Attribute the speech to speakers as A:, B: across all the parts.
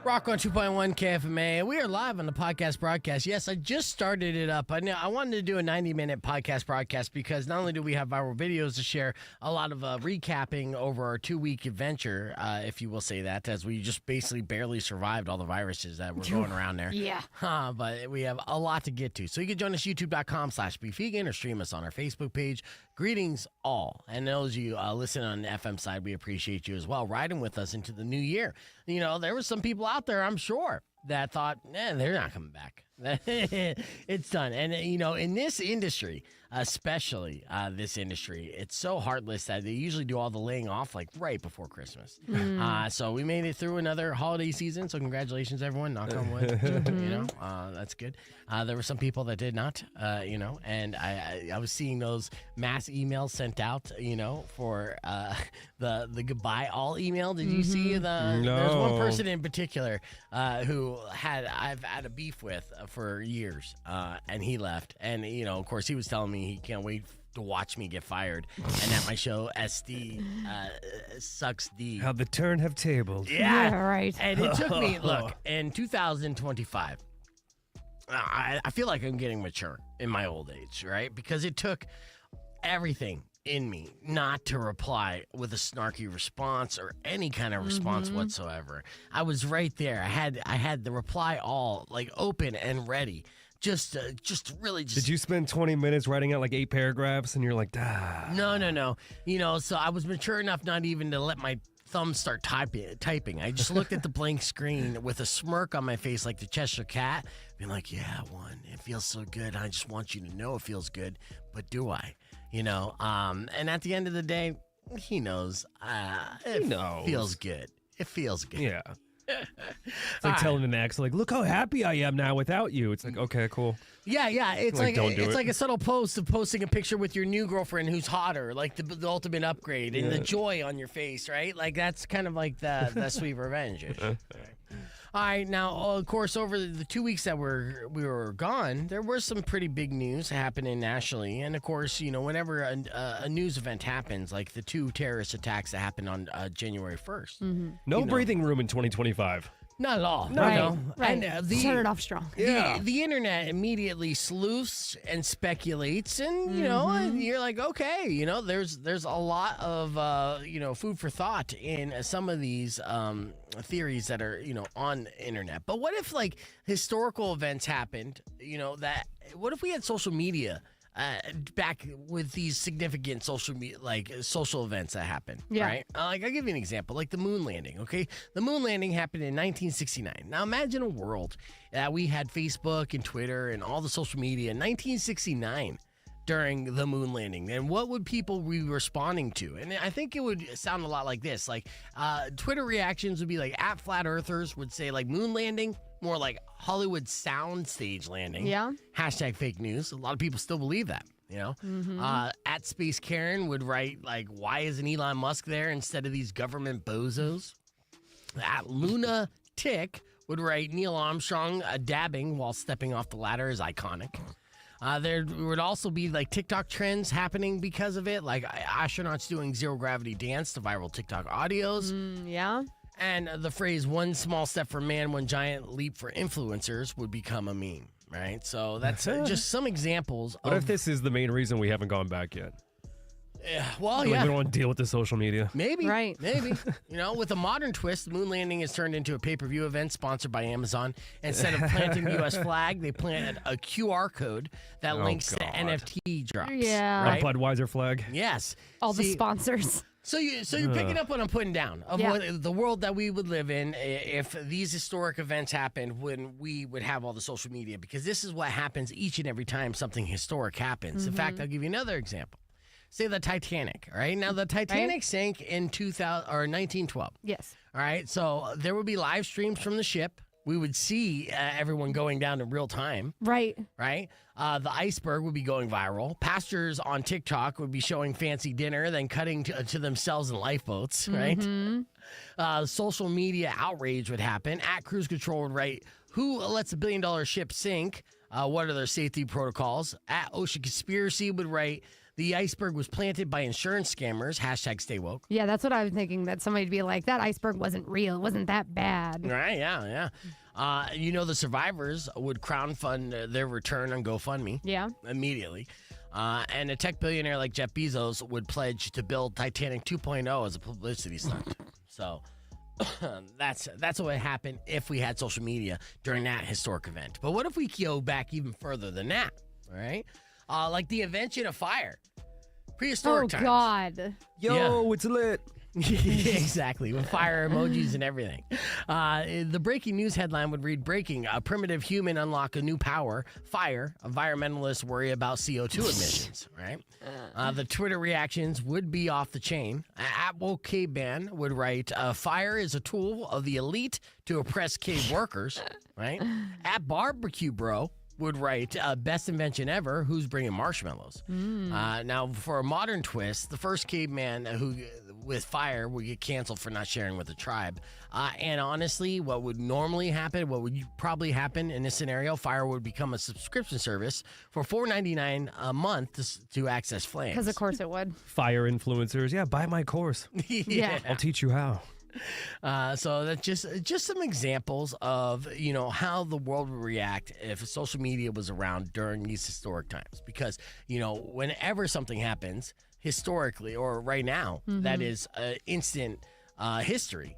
A: Rock on 2.1 KFMA. We are live on the podcast broadcast. Yes, I just started it up. I wanted to do a 90-minute podcast broadcast because not only do we have viral videos to share, a lot of recapping over our 2-week adventure, if you will say that, as we just basically barely survived all the viruses that were going around there.
B: Yeah.
A: But we have a lot to get to. So you can join us youtube.com/beefvegan or stream us on our Facebook page. Greetings all. And those of you listening on the FM side, we appreciate you as well, riding with us into the new year. You know, there were some people out there, I'm sure, that thought, they're not coming back. It's done. And, you know, in this industry, especially this industry, it's so heartless that they usually do all the laying off like right before Christmas. So we made it through another holiday season. So congratulations, everyone. Knock on wood. You know, that's good. There were some people that did not, you know, and I was seeing those mass emails sent out, you know, for the goodbye all email. Did you see the?
C: No.
A: There's one person in particular who I've had a beef with for years, and he left. And, you know, of course, he was telling me he can't wait to watch me get fired and at my show SD sucks D.
C: How the turn have tabled.
A: Yeah,
B: right.
A: And it took me, look, in 2025, I feel like I'm getting mature in my old age, right? Because it took everything in me not to reply with a snarky response or any kind of response whatsoever. I was right there. I had the reply all like open and ready. Just really.
C: Did you spend 20 minutes writing out like 8 paragraphs and you're like,
A: No. You know, so I was mature enough not even to let my thumb start typing. I just looked at the blank screen with a smirk on my face like the Cheshire Cat, being like, yeah, it feels so good. I just want you to know it feels good, but do I? You know, and at the end of the day, he knows. It feels good. It feels good.
C: yeah. It's like telling an ex, like, look how happy I am now without you. It's like, okay, cool.
A: Yeah. It's
C: Like, don't do
A: it's
C: it.
A: like a subtle post of posting a picture with your new girlfriend who's hotter, like the ultimate upgrade, and the joy on your face, right? Like that's kind of like the sweet revenge. All right, now of course over the 2 weeks that we were gone, there was some pretty big news happening nationally, and of course, you know, whenever a news event happens, like the 2 terrorist attacks that happened on January 1st,
C: No breathing room in 2025.
A: not at all.
B: Right.
A: No.
B: Right.
A: And
B: Turn it off strong.
A: the internet immediately sleuths and speculates, and you know, and you're like, okay, you know, there's a lot of you know, food for thought in some of these theories that are, you know, on the internet. But what if like historical events happened? You know, what if we had social media? Back with these significant social events that happen, right? Like I'll give you an example, like the moon landing. Okay, the moon landing happened in 1969. Now imagine a world that we had Facebook and Twitter and all the social media in 1969 during the moon landing, and what would people be responding to? And I think it would sound a lot like this. Like Twitter reactions would be like, at flat earthers would say like moon landing, more like Hollywood soundstage landing.
B: Yeah.
A: Hashtag fake news. A lot of people still believe that, you know. At Space Karen would write like, why isn't Elon Musk there instead of these government bozos? At Luna Tick would write, Neil Armstrong dabbing while stepping off the ladder is iconic. There would also be like TikTok trends happening because of it, like astronauts doing zero gravity dance to viral TikTok audios.
B: Yeah.
A: And the phrase "one small step for man, one giant leap for influencers" would become a meme, right? So that's just some examples.
C: What if this is the main reason we haven't gone back yet?
A: Well,
C: Like,
A: yeah.
C: we don't want to deal with the social media.
A: Maybe.
B: Right.
A: Maybe. You know, with a modern twist, the moon landing is turned into a pay-per-view event sponsored by Amazon. Instead of planting the U.S. flag, they planted a QR code that links to
C: God.
A: NFT drops.
B: Yeah.
A: Right?
C: A Budweiser flag.
A: Yes.
B: All the
A: See,
B: sponsors.
A: So you're picking up what I'm putting down of
B: Yeah.
A: what the world that we would live in if these historic events happened when we would have all the social media, because this is what happens each and every time something historic happens. In fact, I'll give you another example. Say the Titanic, all right? Now the Titanic sank in 1912.
B: Yes.
A: All right, so there would be live streams from the ship. We would see everyone going down in real time.
B: Right.
A: Right? The iceberg would be going viral. Pastors on TikTok would be showing fancy dinner, then cutting to themselves in lifeboats, right? Social media outrage would happen. At Cruise Control would write, who lets a $1 billion ship sink? What are their safety protocols? At Ocean Conspiracy would write, The iceberg was planted by insurance scammers. Hashtag stay woke.
B: Yeah, that's what I was thinking, that somebody'd be like, that iceberg wasn't real. It wasn't that bad.
A: Right, yeah. The survivors would crowdfund their return on GoFundMe.
B: Yeah.
A: Immediately. And a tech billionaire like Jeff Bezos would pledge to build Titanic 2.0 as a publicity stunt. So that's what would happen if we had social media during that historic event. But what if we go back even further than that, all right? Like the invention of fire. Prehistoric times.
B: Oh, God.
C: Yo, it's lit.
A: Exactly, with fire emojis and everything. The breaking news headline would read, breaking, a primitive human unlock a new power, fire, environmentalists worry about CO2 emissions, right? The Twitter reactions would be off the chain. At Woke Caveman would write, fire is a tool of the elite to oppress cave workers, right? At Barbecue Bro would write, best invention ever, who's bringing marshmallows? Now, for a modern twist, the first caveman who with fire would get canceled for not sharing with the tribe. And honestly, what would normally happen, what would probably happen in this scenario, fire would become a subscription service for $4.99 a month to access flames.
B: Because of course it would.
C: Fire influencers. Yeah, buy my course.
B: Yeah.
C: I'll teach you how.
A: So that's just some examples of, how the world would react if social media was around during these historic times. Because, whenever something happens historically or right now, that is instant history.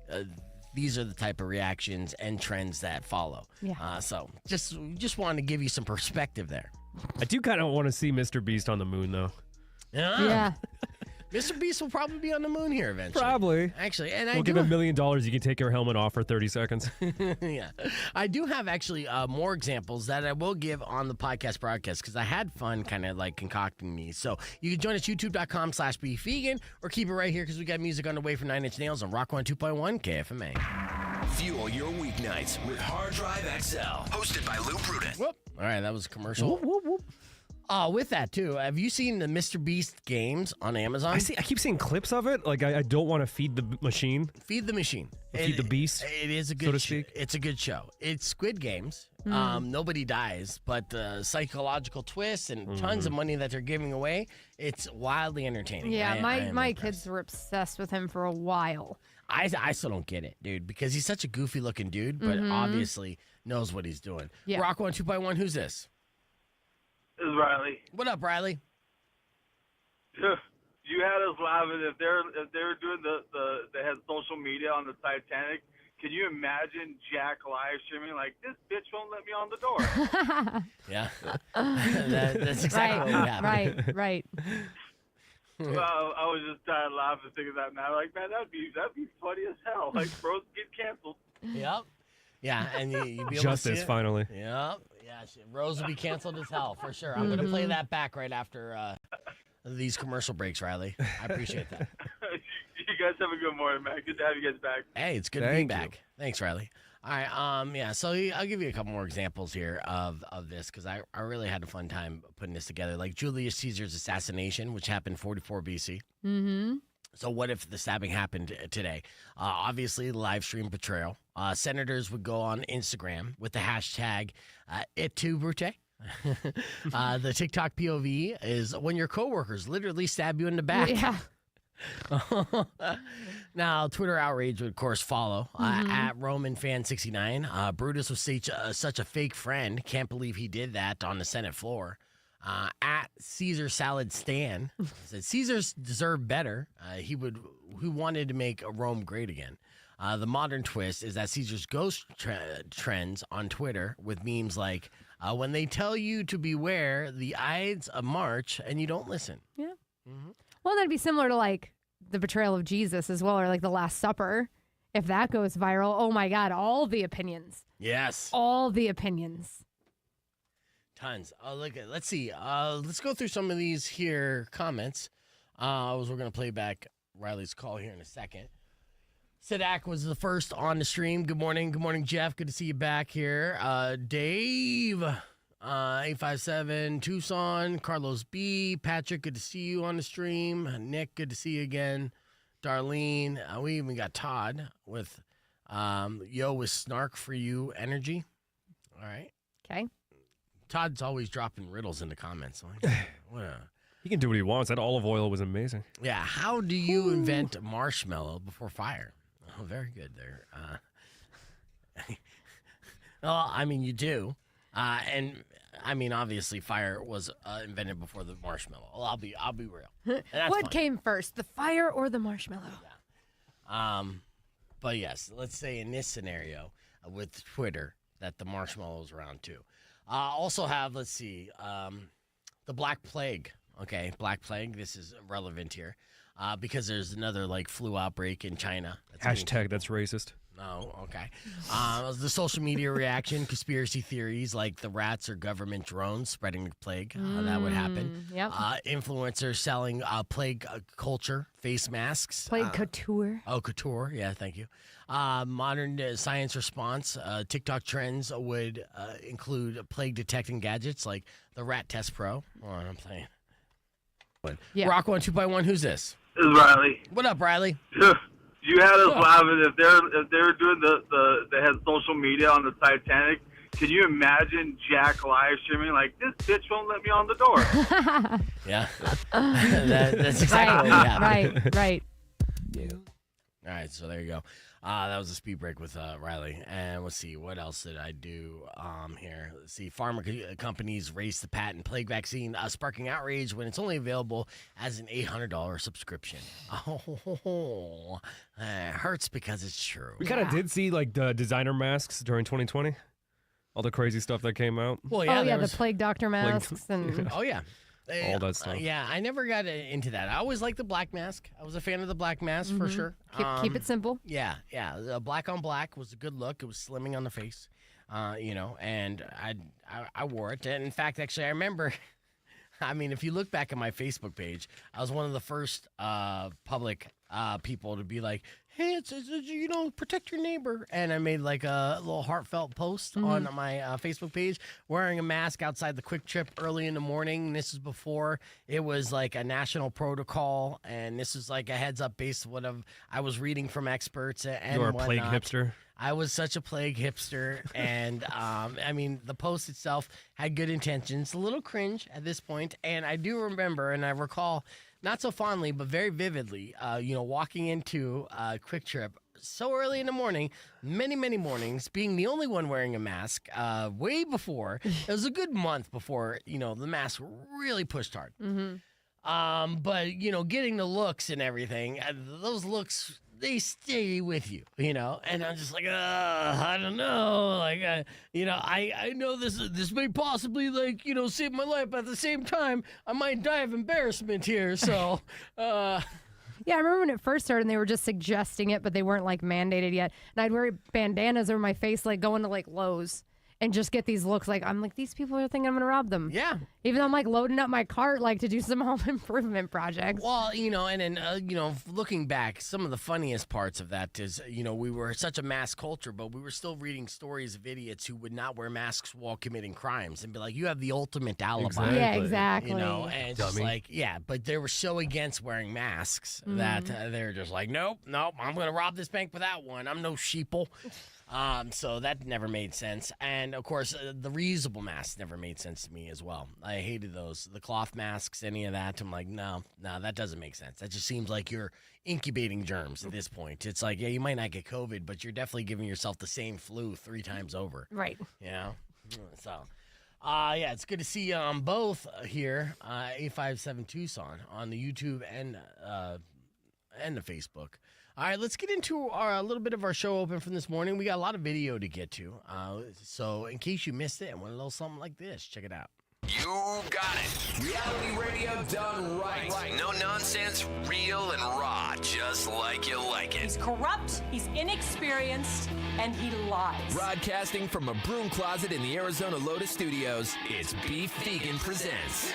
A: These are the type of reactions and trends that follow.
B: Yeah.
A: So just wanted to give you some perspective there.
C: I do kind of want to see Mr. Beast on the moon, though.
B: Yeah.
A: Mr. Beast will probably be on the moon here eventually.
C: Probably.
A: Actually, and
C: we'll give $1 million. You can take your helmet off for 30 seconds.
A: Yeah. I do have actually more examples that I will give on the podcast broadcast because I had fun kind of like concocting these. So you can join us youtube.com/beefvegan or keep it right here because we got music on the way for 9 Inch Nails on Rock 102.1 KFMA.
D: Fuel your weeknights with Hard Drive XL. Hosted by Lou Prudent.
A: Whoop. All right, that was a commercial.
C: Whoop, whoop, whoop.
A: With that, too, have you seen the Mr. Beast games on Amazon?
C: I keep seeing clips of it. Like, I don't want to feed the machine.
A: Feed the machine.
C: Feed the beast,
A: It is a good
C: so to speak.
A: It's a good show. It's Squid Games. Nobody dies, but the psychological twists and tons of money that they're giving away, it's wildly entertaining.
B: Yeah,
A: I am
B: my
A: impressed.
B: kids were obsessed with him for a while.
A: I still don't get it, dude, because he's such a goofy-looking dude, but obviously knows what he's doing.
B: Yeah.
A: Rock 102.1, who's this?
E: This is Riley.
A: What up, Riley?
E: You had us laughing if they were doing they had social media on the Titanic. Can you imagine Jack live streaming like, this bitch won't let me on the door?
A: Yeah, that's exactly what happened.
B: Right.
E: Well, I was just dying laughing thinking that, man. Like, man, that'd be funny as hell. Like, bros get canceled.
A: Yep. Yeah, and you'd be able to see
C: Justice,
A: it.
C: finally.
A: Yep. Yeah, Rose will be canceled as hell for sure. I'm gonna play that back right after these commercial breaks, Riley. I appreciate that.
E: You guys have a good morning, man. Good to have you guys back.
A: Hey, it's good to be back. Thanks, Riley. All right, yeah, so I'll give you a couple more examples here of this because I really had a fun time putting this together. Like Julius Caesar's assassination, which happened 44 BC.
B: Mm-hmm.
A: So what if the stabbing happened today? Obviously, live stream betrayal. Senators would go on Instagram with the hashtag #ItTooBrute. The TikTok POV is when your coworkers literally stab you in the back.
B: Yeah.
A: Now, Twitter outrage would, of course, follow. At RomanFan69, Brutus was such a fake friend. Can't believe he did that on the Senate floor. At Caesar Salad Stan said Caesars deserved better. He wanted to make Rome great again. The modern twist is that Caesar's ghost trends on Twitter with memes like when they tell you to beware the Ides of March and you don't listen.
B: Yeah. Well, that'd be similar to like the betrayal of Jesus as well, or like the Last Supper. If that goes viral, oh my God, all the opinions.
A: Yes.
B: All the opinions.
A: Tons. Let's see. Let's go through some of these here comments. We're going to play back Riley's call here in a second. Sadak was the first on the stream. Good morning. Good morning, Jeff. Good to see you back here. Dave, 857, Tucson, Carlos B, Patrick, good to see you on the stream. Nick, good to see you again. Darlene, we even got Todd with with snark for you energy. All right.
B: Okay.
A: Todd's always dropping riddles in the comments.
C: He can do what he wants. That olive oil was amazing.
A: Yeah, how do you invent marshmallow before fire? Oh, very good there. Well, I mean, you do. And I mean, obviously, fire was invented before the marshmallow. Well, I'll be real. And that's
B: What
A: fine.
B: came first, the fire or the marshmallow?
A: But yes, let's say in this scenario with Twitter that the marshmallow's around too. Also have, let's see, the Black Plague. Okay, Black Plague. This is relevant here because there's another like flu outbreak in China.
C: Hashtag that's racist.
A: Oh, okay. The social media reaction, conspiracy theories like the rats or government drones spreading the plague. That would happen.
B: Yep.
A: Influencers selling plague culture, face masks.
B: Plague couture.
A: Oh, couture. Yeah, thank you. Modern science response. TikTok trends would include plague detecting gadgets like the Rat Test Pro. Oh, I'm saying.
B: Yeah.
A: Rock 1 2.1. Who's this?
E: This is Riley.
A: What up, Riley?
E: You had us laughing if they were doing they had social media on the Titanic. Can you imagine Jack live streaming like this bitch won't let me on the door?
A: Yeah, that's exactly what happened.
B: Right.
A: All right, so there you go. That was a speed break with Riley. And let's see, what else did I do here? Let's see, pharma companies race the patent plague vaccine, sparking outrage when it's only available as an $800 subscription. Oh, it hurts because it's true.
C: We kind of did see like the designer masks during 2020. All the crazy stuff that came out.
A: Well,
B: The plague doctor masks and
A: Oh, yeah.
C: All that stuff.
A: Yeah, I never got into that. I always liked the black mask. I was a fan of the black mask for sure.
B: keep it simple.
A: Yeah. The black on black was a good look. It was slimming on the face, and I wore it. And in fact, actually, I remember. I mean, if you look back at my Facebook page, I was one of the first public people to be like, hey, it's protect your neighbor. And I made like a little heartfelt post on my Facebook page wearing a mask outside the Quick Trip early in the morning. And this is before it was like a national protocol. And this is like a heads up based on what I was reading from experts and
C: You're a plague
A: whatnot.
C: hipster.
A: I was such a plague hipster, and I mean, the post itself had good intentions, a little cringe at this point, and I do remember, and I recall, not so fondly, but very vividly, walking into Quick Trip so early in the morning, many mornings, being the only one wearing a mask, way before, it was a good month before, the mask really pushed hard. But, getting the looks and everything, those looks, they stay with you, and I'm just like, I don't know. Like, I know this may possibly, save my life, but at the same time, I might die of embarrassment here. So,
B: Yeah, I remember when it first started and they were just suggesting it, but they weren't like mandated yet. And I'd wear bandanas over my face, like going to like Lowe's and just get these looks like, I'm like, these people are thinking I'm going to rob them.
A: yeah.
B: Even though I'm like loading up my cart, like to do some home improvement projects.
A: Well, and then, looking back, some of the funniest parts of that is, we were such a mask culture, but we were still reading stories of idiots who would not wear masks while committing crimes and be like, you have the ultimate alibi.
C: Exactly.
B: Yeah, exactly.
A: And it's just like, yeah, but they were so against wearing masks that they're just like, nope, I'm going to rob this bank with that one. I'm no sheeple. So that never made sense. And, of course, the reusable masks never made sense to me as well. I hated those. The cloth masks, any of that. I'm like, no, that doesn't make sense. That just seems like you're incubating germs at this point. It's like, yeah, you might not get COVID, but you're definitely giving yourself the same flu 3 times over.
B: Right.
A: So, yeah, it's good to see you on both here, 857 Tucson on the YouTube and the Facebook. All right, let's get into a little bit of our show open from this morning. We got a lot of video to get to. So in case you missed it and want a little something like this, check it out.
D: You got it. Reality radio done right. No nonsense, real and raw, just like you like it.
F: He's corrupt, he's inexperienced, and he lies.
G: Broadcasting from a broom closet in the Arizona Lotus Studios, it's Beef Vegan Presents.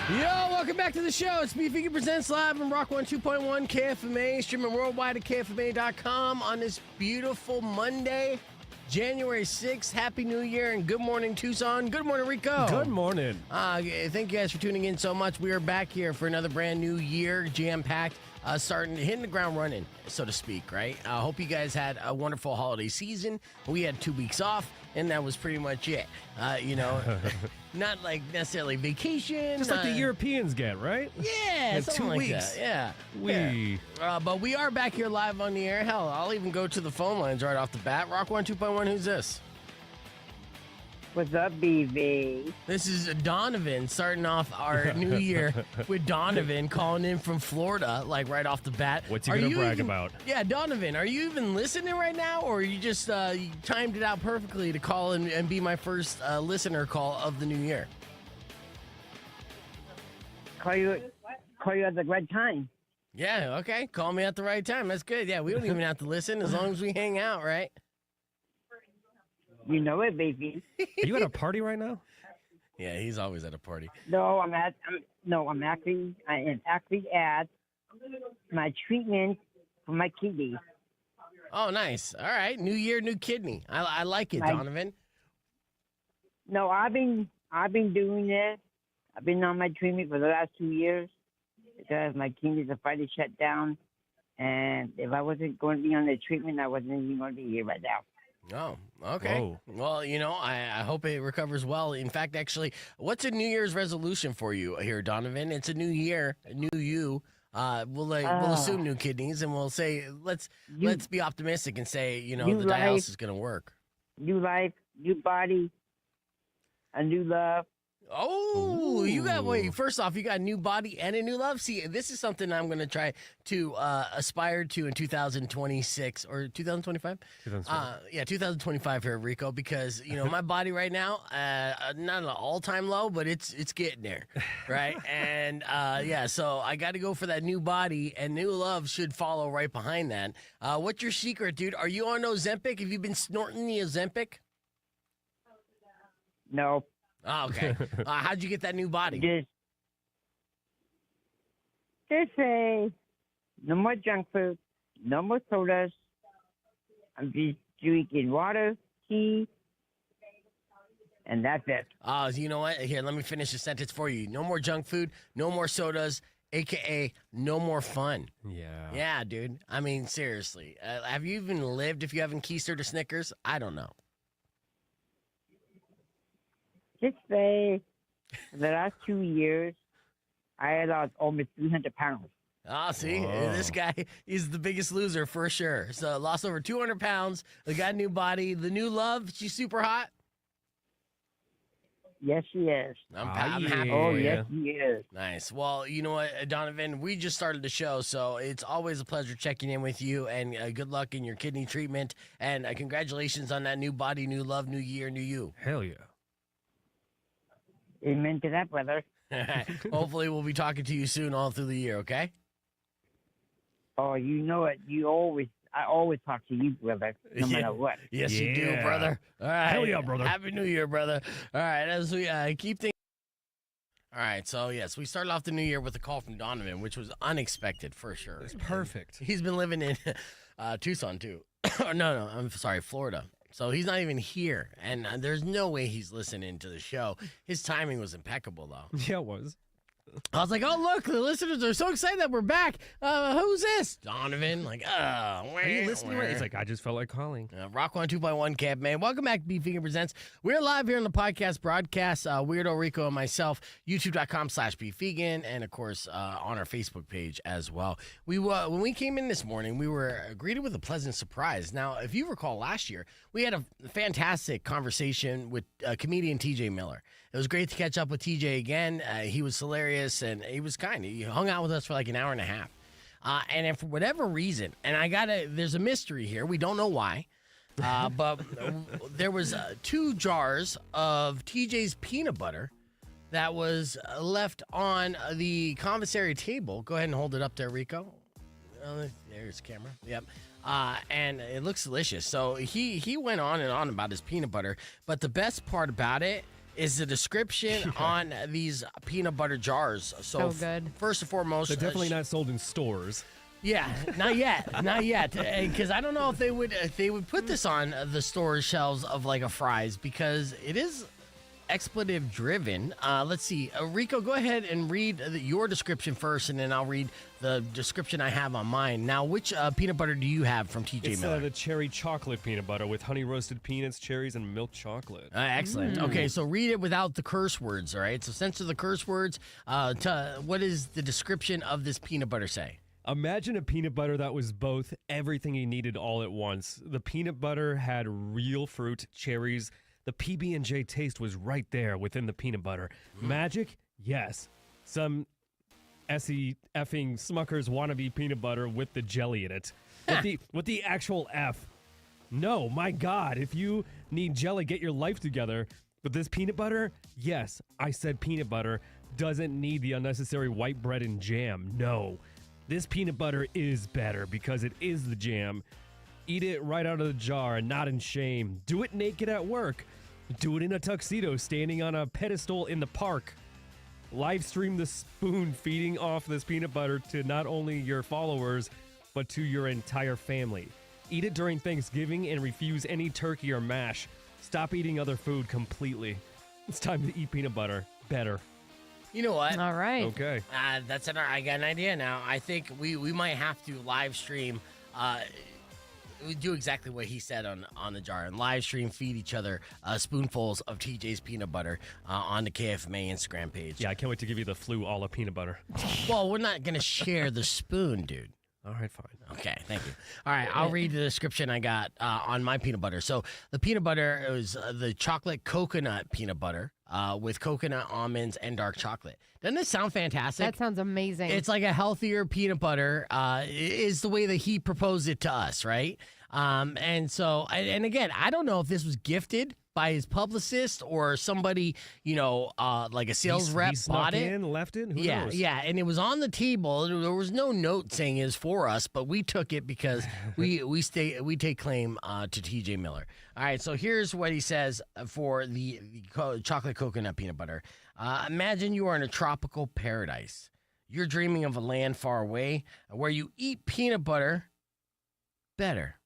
A: Yo, welcome back to the show. It's Beef Vegan Presents live on Rock 102.1 KFMA, streaming worldwide at KFMA.com on this beautiful Monday. January 6th. Happy New Year and good morning, Tucson. Good morning, Rico.
C: Good morning.
A: Thank you guys for tuning in so much. We are back here for another brand new year, jam-packed, hitting the ground running, so to speak, right? I hope you guys had a wonderful holiday season. We had 2 weeks off, and that was pretty much it. Not like necessarily vacation.
C: Just like the Europeans get, right?
A: Yeah, something
C: 2
A: like
C: weeks.
A: that. Yeah. But we are back here live on the air. Hell, I'll even go to the phone lines right off the bat. Rock 102.1, who's this?
H: What's up, BV?
A: This is Donovan starting off our new year with Donovan calling in from Florida, like right off the bat.
C: What's he going to brag about?
A: Yeah, Donovan, are you even listening right now, or you just you timed it out perfectly to call and be my first listener call of the new year?
H: Call you at the right time.
A: Yeah, okay. Call me at the right time. That's good. Yeah, we don't even have to listen as long as we hang out, right?
H: You know it, baby.
C: Are you at a party right now?
A: Yeah, he's always at a party.
H: No, I am actually at my treatment for my kidney.
A: Oh, nice. All right, new year, new kidney. I like it, Donovan.
H: No, I've been doing it. I've been on my treatment for the last 2 years because my kidneys are finally shut down. And if I wasn't going to be on the treatment, I wasn't even going to be here right now.
A: Oh, okay.
C: Whoa.
A: Well, I hope it recovers well. In fact, actually, what's a New Year's resolution for you here, Donovan? It's a new year, a new you. We'll assume new kidneys, and we'll say let's be optimistic and say the dialysis is going to work.
H: New life, new body, a new love.
A: Oh, first off, you got a new body and a new love. See, this is something I'm going to try to aspire to in 2026 or 2025. 2025 here, Rico, because, my body right now, not an all-time low, but it's getting there, right? And, so I got to go for that new body, and new love should follow right behind that. What's your secret, dude? Are you on Ozempic? Have you been snorting the Ozempic?
H: No.
A: Oh, okay. How'd you get that new body?
H: Just say no more junk food, no more sodas. I'm just drinking water, tea, and that's it.
A: You know what? Here, let me finish the sentence for you. No more junk food, no more sodas, a.k.a. no more fun.
C: Yeah.
A: Yeah, dude. I mean, seriously. Have you even lived if you haven't keistered or Snickers? I don't know.
H: Just say, for the last 2 years, I had lost almost 300 pounds.
A: Oh, see, this guy, he's the biggest loser for sure. So lost over 200 pounds. They got a new body. The new love, she's super hot.
H: Yes, she is.
A: I'm happy.
H: Oh,
A: for you.
H: yes, she is.
A: Nice. Well, you know what, Donovan, we just started the show, so it's always a pleasure checking in with you, and good luck in your kidney treatment, and congratulations on that new body, new love, new year, new you.
C: Hell yeah.
H: Amen to that, brother.
A: Hopefully we'll be talking to you soon all through the year, okay?
H: Oh, you know it. I always talk to you, brother, no matter what.
A: Yes, you do, brother. All right.
C: Hell yeah, brother.
A: Happy New Year, brother. All right, as we keep things. All right, so yes, we started off the new year with a call from Donovan, which was unexpected for sure.
C: It's perfect.
A: He's been living in Tucson too. no, I'm sorry, Florida. So he's not even here, and there's no way he's listening to the show. His timing was impeccable, though.
C: Yeah, it was.
A: I was like, oh, look, the listeners are so excited that we're back. Who's this? Donovan. Like,
C: are you listening? He's like, I just felt like calling.
A: Rock 102.1 Camp, man. Welcome back to Beef Vegan Presents. We're live here on the podcast broadcast. Weirdo, Rico, and myself, youtube.com/Beef Vegan, and, of course, on our Facebook page as well. When we came in this morning, we were greeted with a pleasant surprise. Now, if you recall last year, we had a fantastic conversation with comedian TJ Miller. It was great to catch up with TJ again. He was hilarious, and he was kind. He hung out with us for like an hour and a half. And then for whatever reason, and there's a mystery here. We don't know why. But there was 2 jars of TJ's peanut butter that was left on the commissary table. Go ahead and hold it up there, Rico. There's the camera. Yep. And it looks delicious. So he went on and on about his peanut butter. But the best part about it is the description on these peanut butter jars.
B: So good.
A: First and foremost,
C: They're definitely not sold in stores.
A: Yeah, not yet, not yet. Because I don't know if they would put this on the store shelves of like a Fry's because it is expletive driven. Let's see, Rico, go ahead and read your description first, and then I'll read the description I have on mine. Now, which peanut butter do you have from TJ
C: It's
A: Miller?
C: the cherry chocolate peanut butter with honey roasted peanuts, cherries, and milk chocolate.
A: Excellent. Okay, so read it without the curse words. All right, so censor the curse words. What is the description of this peanut butter say?
C: Imagine a peanut butter that was both everything you needed all at once. The peanut butter had real fruit, cherries. The PB&J taste was right there within the peanut butter. Magic? Yes. Some effing Smucker's wannabe peanut butter with the jelly in it. With the actual F. No, my God. If you need jelly, get your life together. But this peanut butter? Yes, I said peanut butter. Doesn't need the unnecessary white bread and jam. No. This peanut butter is better because it is the jam. Eat it right out of the jar and not in shame. Do it naked at work. Do it in a tuxedo standing on a pedestal in the park. Live stream the spoon feeding off this peanut butter to not only your followers, but to your entire family. Eat it during Thanksgiving and refuse any turkey or mash. Stop eating other food completely. It's time to eat peanut butter better.
A: You know what?
B: All right.
C: Okay.
A: I got an idea now. I think we might have to live stream. We do exactly what he said on the jar and live stream, feed each other spoonfuls of TJ's peanut butter on the KFMA Instagram page.
C: Yeah, I can't wait to give you the flu a la peanut butter.
A: Well, we're not gonna share the spoon, dude.
C: All right, fine.
A: Okay, thank you. All right, I'll read the description I got on my peanut butter. So the peanut butter is the chocolate coconut peanut butter with coconut, almonds, and dark chocolate. Doesn't this sound fantastic?
B: That sounds amazing.
A: It's like a healthier peanut butter is the way that he proposed it to us, right? And so, and again, I don't know if this was gifted by his publicist or somebody, like a sales rep
C: he snuck
A: bought it.
C: in, left it? Who
A: Yeah,
C: knows?
A: yeah, and it was on the table. There was no note saying it's for us, but we took it because we take claim to TJ Miller. All right, so here's what he says for the chocolate coconut peanut butter. Imagine you are in a tropical paradise. You're dreaming of a land far away where you eat peanut butter better.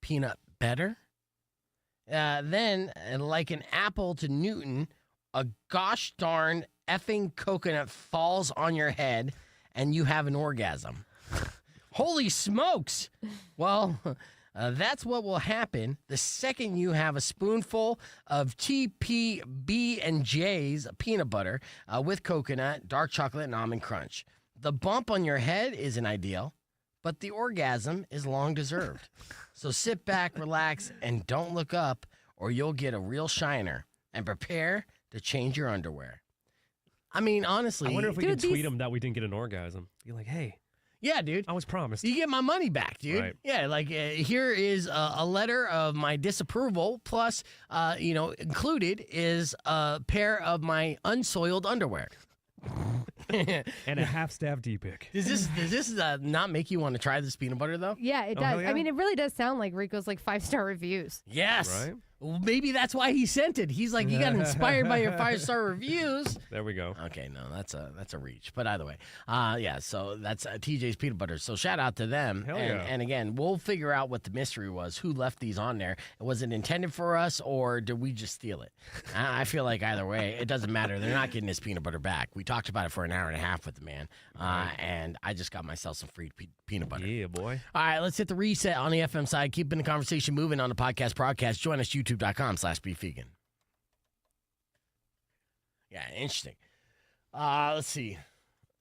A: Peanut better? Then, like an apple to Newton, a gosh darn effing coconut falls on your head and you have an orgasm. Holy smokes! Well, that's what will happen the second you have a spoonful of TPB&J's peanut butter with coconut, dark chocolate, and almond crunch. The bump on your head isn't ideal, but the orgasm is long deserved. So sit back, relax, and don't look up, or you'll get a real shiner. And prepare to change your underwear. I mean, honestly.
C: I wonder if we
B: Dude,
C: can tweet him that we didn't get an orgasm. Be like, hey,
A: yeah, dude.
C: I was promised.
A: You get my money back, dude.
C: Right.
A: Yeah, like here is a letter of my disapproval, plus, included is a pair of my unsoiled underwear.
C: And a half-staff D-pic.
A: Does this not make you want to try this peanut butter, though?
B: Yeah, it
C: Oh,
B: does.
C: hell yeah.
B: I mean, it really does sound like Rico's like 5-star reviews.
A: Yes.
C: Right?
A: Well, maybe that's why he sent it. He's like, he got inspired by your 5-star reviews.
C: There we go.
A: Okay, no, that's a reach. But either way, so that's TJ's Peanut Butter. So shout out to them.
C: Hell
A: and,
C: yeah.
A: and again, we'll figure out what the mystery was. Who left these on there? Was it intended for us, or did we just steal it? I feel like either way, it doesn't matter. They're not getting this peanut butter back. We talked about it for an hour and a half with the man, and I just got myself some free peanut butter.
C: Yeah, boy.
A: All right, let's hit the reset on the FM side. Keeping the conversation moving on the podcast broadcast. Join us, youtube.com/BeFegan. Yeah, interesting. Let's see.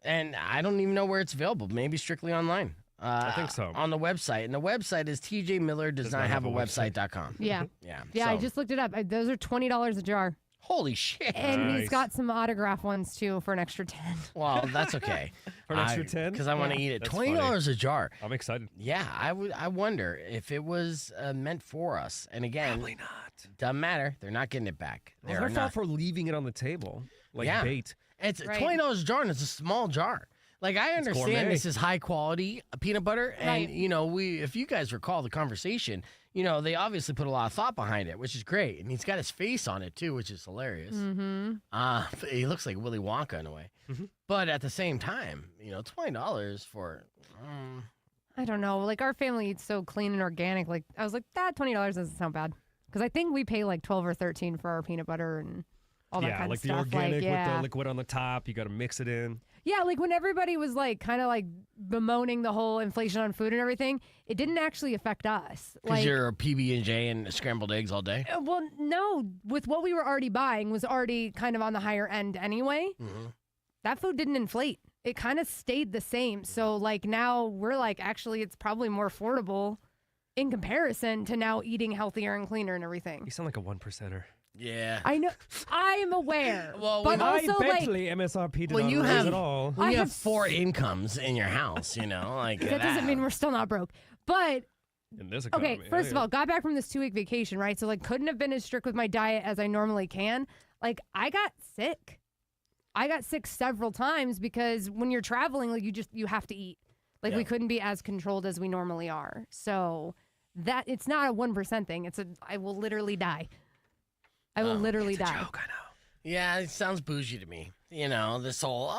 A: And I don't even know where it's available. Maybe strictly online.
C: I think so.
A: On the website. And the website is tjmiller.doesnothaveawebsite.com.
B: Yeah.
A: Yeah.
B: Yeah, I
A: so-
B: just looked it up. Those are $20 a jar.
A: Holy shit.
B: And he's
C: Nice.
B: got some autograph ones too for an extra 10.
A: Well, that's okay.
C: For an extra 10?
A: Because I want to
B: Yeah.
A: eat it.
C: That's
A: $20 a jar.
C: I'm excited.
A: Yeah, I wonder if it was meant for us. And again,
C: Probably not.
A: doesn't matter. They're not getting it back.
C: Well,
A: They're
C: their fault
A: not.
C: for leaving it on the table. Like
A: Yeah.
C: bait.
A: It's
B: Right.
A: $20 a jar, and it's a small jar. Like, I understand
C: gourmet.
A: this is high quality peanut butter, and
B: Right.
A: if you guys recall the conversation, they obviously put a lot of thought behind it, which is great. And he's got his face on it too, which is hilarious.
B: Mm-hmm.
A: He looks like Willy Wonka in a way.
C: Mhm.
A: But at the same time, $20 for
B: I don't know. Like, our family eats so clean and organic. Like, I was like, that $20 doesn't sound bad. Because I think we pay like 12 or 13 for our peanut butter and all that kind of stuff.
C: Yeah, like the organic
B: like,
C: with the liquid on the top. You got to mix it in.
B: Yeah, like when everybody was like kind of like bemoaning the whole inflation on food and everything, it didn't actually affect us.
A: Because
B: Like,
A: you're a PB&J and scrambled eggs all day?
B: well, no, with what we were already buying was already kind of on the higher end anyway. That food didn't inflate. It kind of stayed the same. So like now we're like, actually, it's probably more affordable in comparison to now eating healthier and cleaner and everything.
C: You sound like a 1%er.
A: Yeah.
B: I know. I'm aware.
A: Well,
B: but
C: I
B: also
C: bet
B: like
C: MSRP did
A: when
C: not
A: you
C: raise
A: have
C: at all.
A: when
B: I
A: you have
B: have
A: 4 incomes in your house, like
B: that doesn't mean we're still not broke. But
C: In this economy.
B: okay, first of all, got back from this 2-week vacation, right? So like couldn't have been as strict with my diet as I normally can. Like I got sick. I got sick several times because when you're traveling, like you have to eat. Like we couldn't be as controlled as we normally are. So that it's not a 1% thing. I will literally die. I will literally die.
C: Joke, I know.
A: Yeah, it sounds bougie to me. This whole,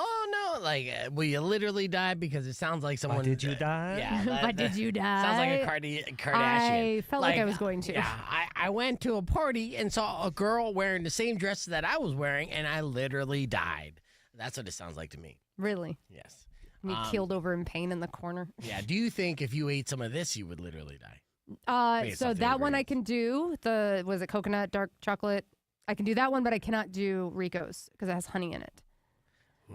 A: like, will you literally die? Because it sounds like someone.
C: Why did you die?
A: Yeah.
B: Why did you die?
A: Sounds like a Kardashian.
B: I felt like I was going to.
A: Yeah, I went to a party and saw a girl wearing the same dress that I was wearing, and I literally died. That's what it sounds like to me.
B: Really?
A: Yes.
B: Me keeled over in pain in the corner.
A: Yeah. Do you think if you ate some of this, you would literally die? Based
B: So
A: off the
B: that one I
A: ingredients.
B: can do. Was it coconut, dark chocolate? I can do that one, but I cannot do Rico's because it has honey in it.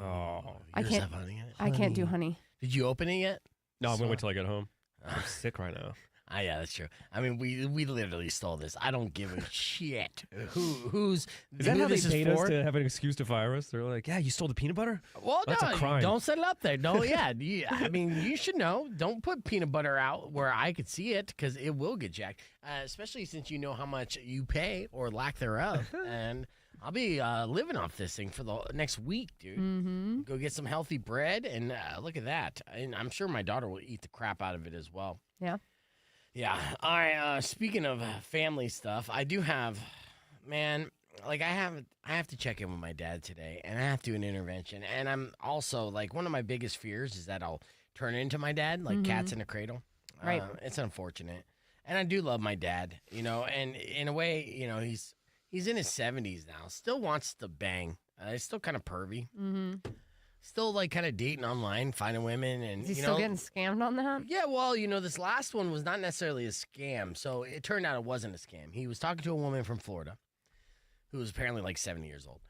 C: Oh.
B: I
A: Yours
B: can't-
A: have honey in it?
B: I can't do honey.
A: Did you open it yet?
C: No, I'm going to wait till I get home. I'm sick right now.
A: Yeah, that's true. I mean, we literally stole this. I don't give a shit who's
C: Is that
A: who
C: how they
A: this is
C: paid us
A: for.
C: to have an excuse to fire us? They're like, yeah, you stole the peanut butter?
A: Well,
C: That's a
A: no,
C: crime.
A: don't set it up there. No, yeah. I mean, you should know. Don't put peanut butter out where I could see it because it will get jacked, especially since you know how much you pay or lack thereof. And I'll be living off this thing for the next week, dude.
B: Mm-hmm.
A: Go get some healthy bread and look at that. And I'm sure my daughter will eat the crap out of it as well.
B: Yeah.
A: Yeah. All right. Speaking of family stuff, I do have, man. Like I have to check in with my dad today, and I have to do an intervention. And I'm also like one of my biggest fears is that I'll turn into my dad, like cats in a cradle.
B: Right.
A: It's unfortunate, and I do love my dad, And in a way, he's in his 70s now. Still wants to bang. He's still kind of pervy.
B: Mm-hmm.
A: Still like kind of dating online, finding women, and
B: Is he still getting scammed on that?
A: yeah, well, this last one was not necessarily a scam. So it turned out it wasn't a scam. He was talking to a woman from Florida who was apparently like 70 years old.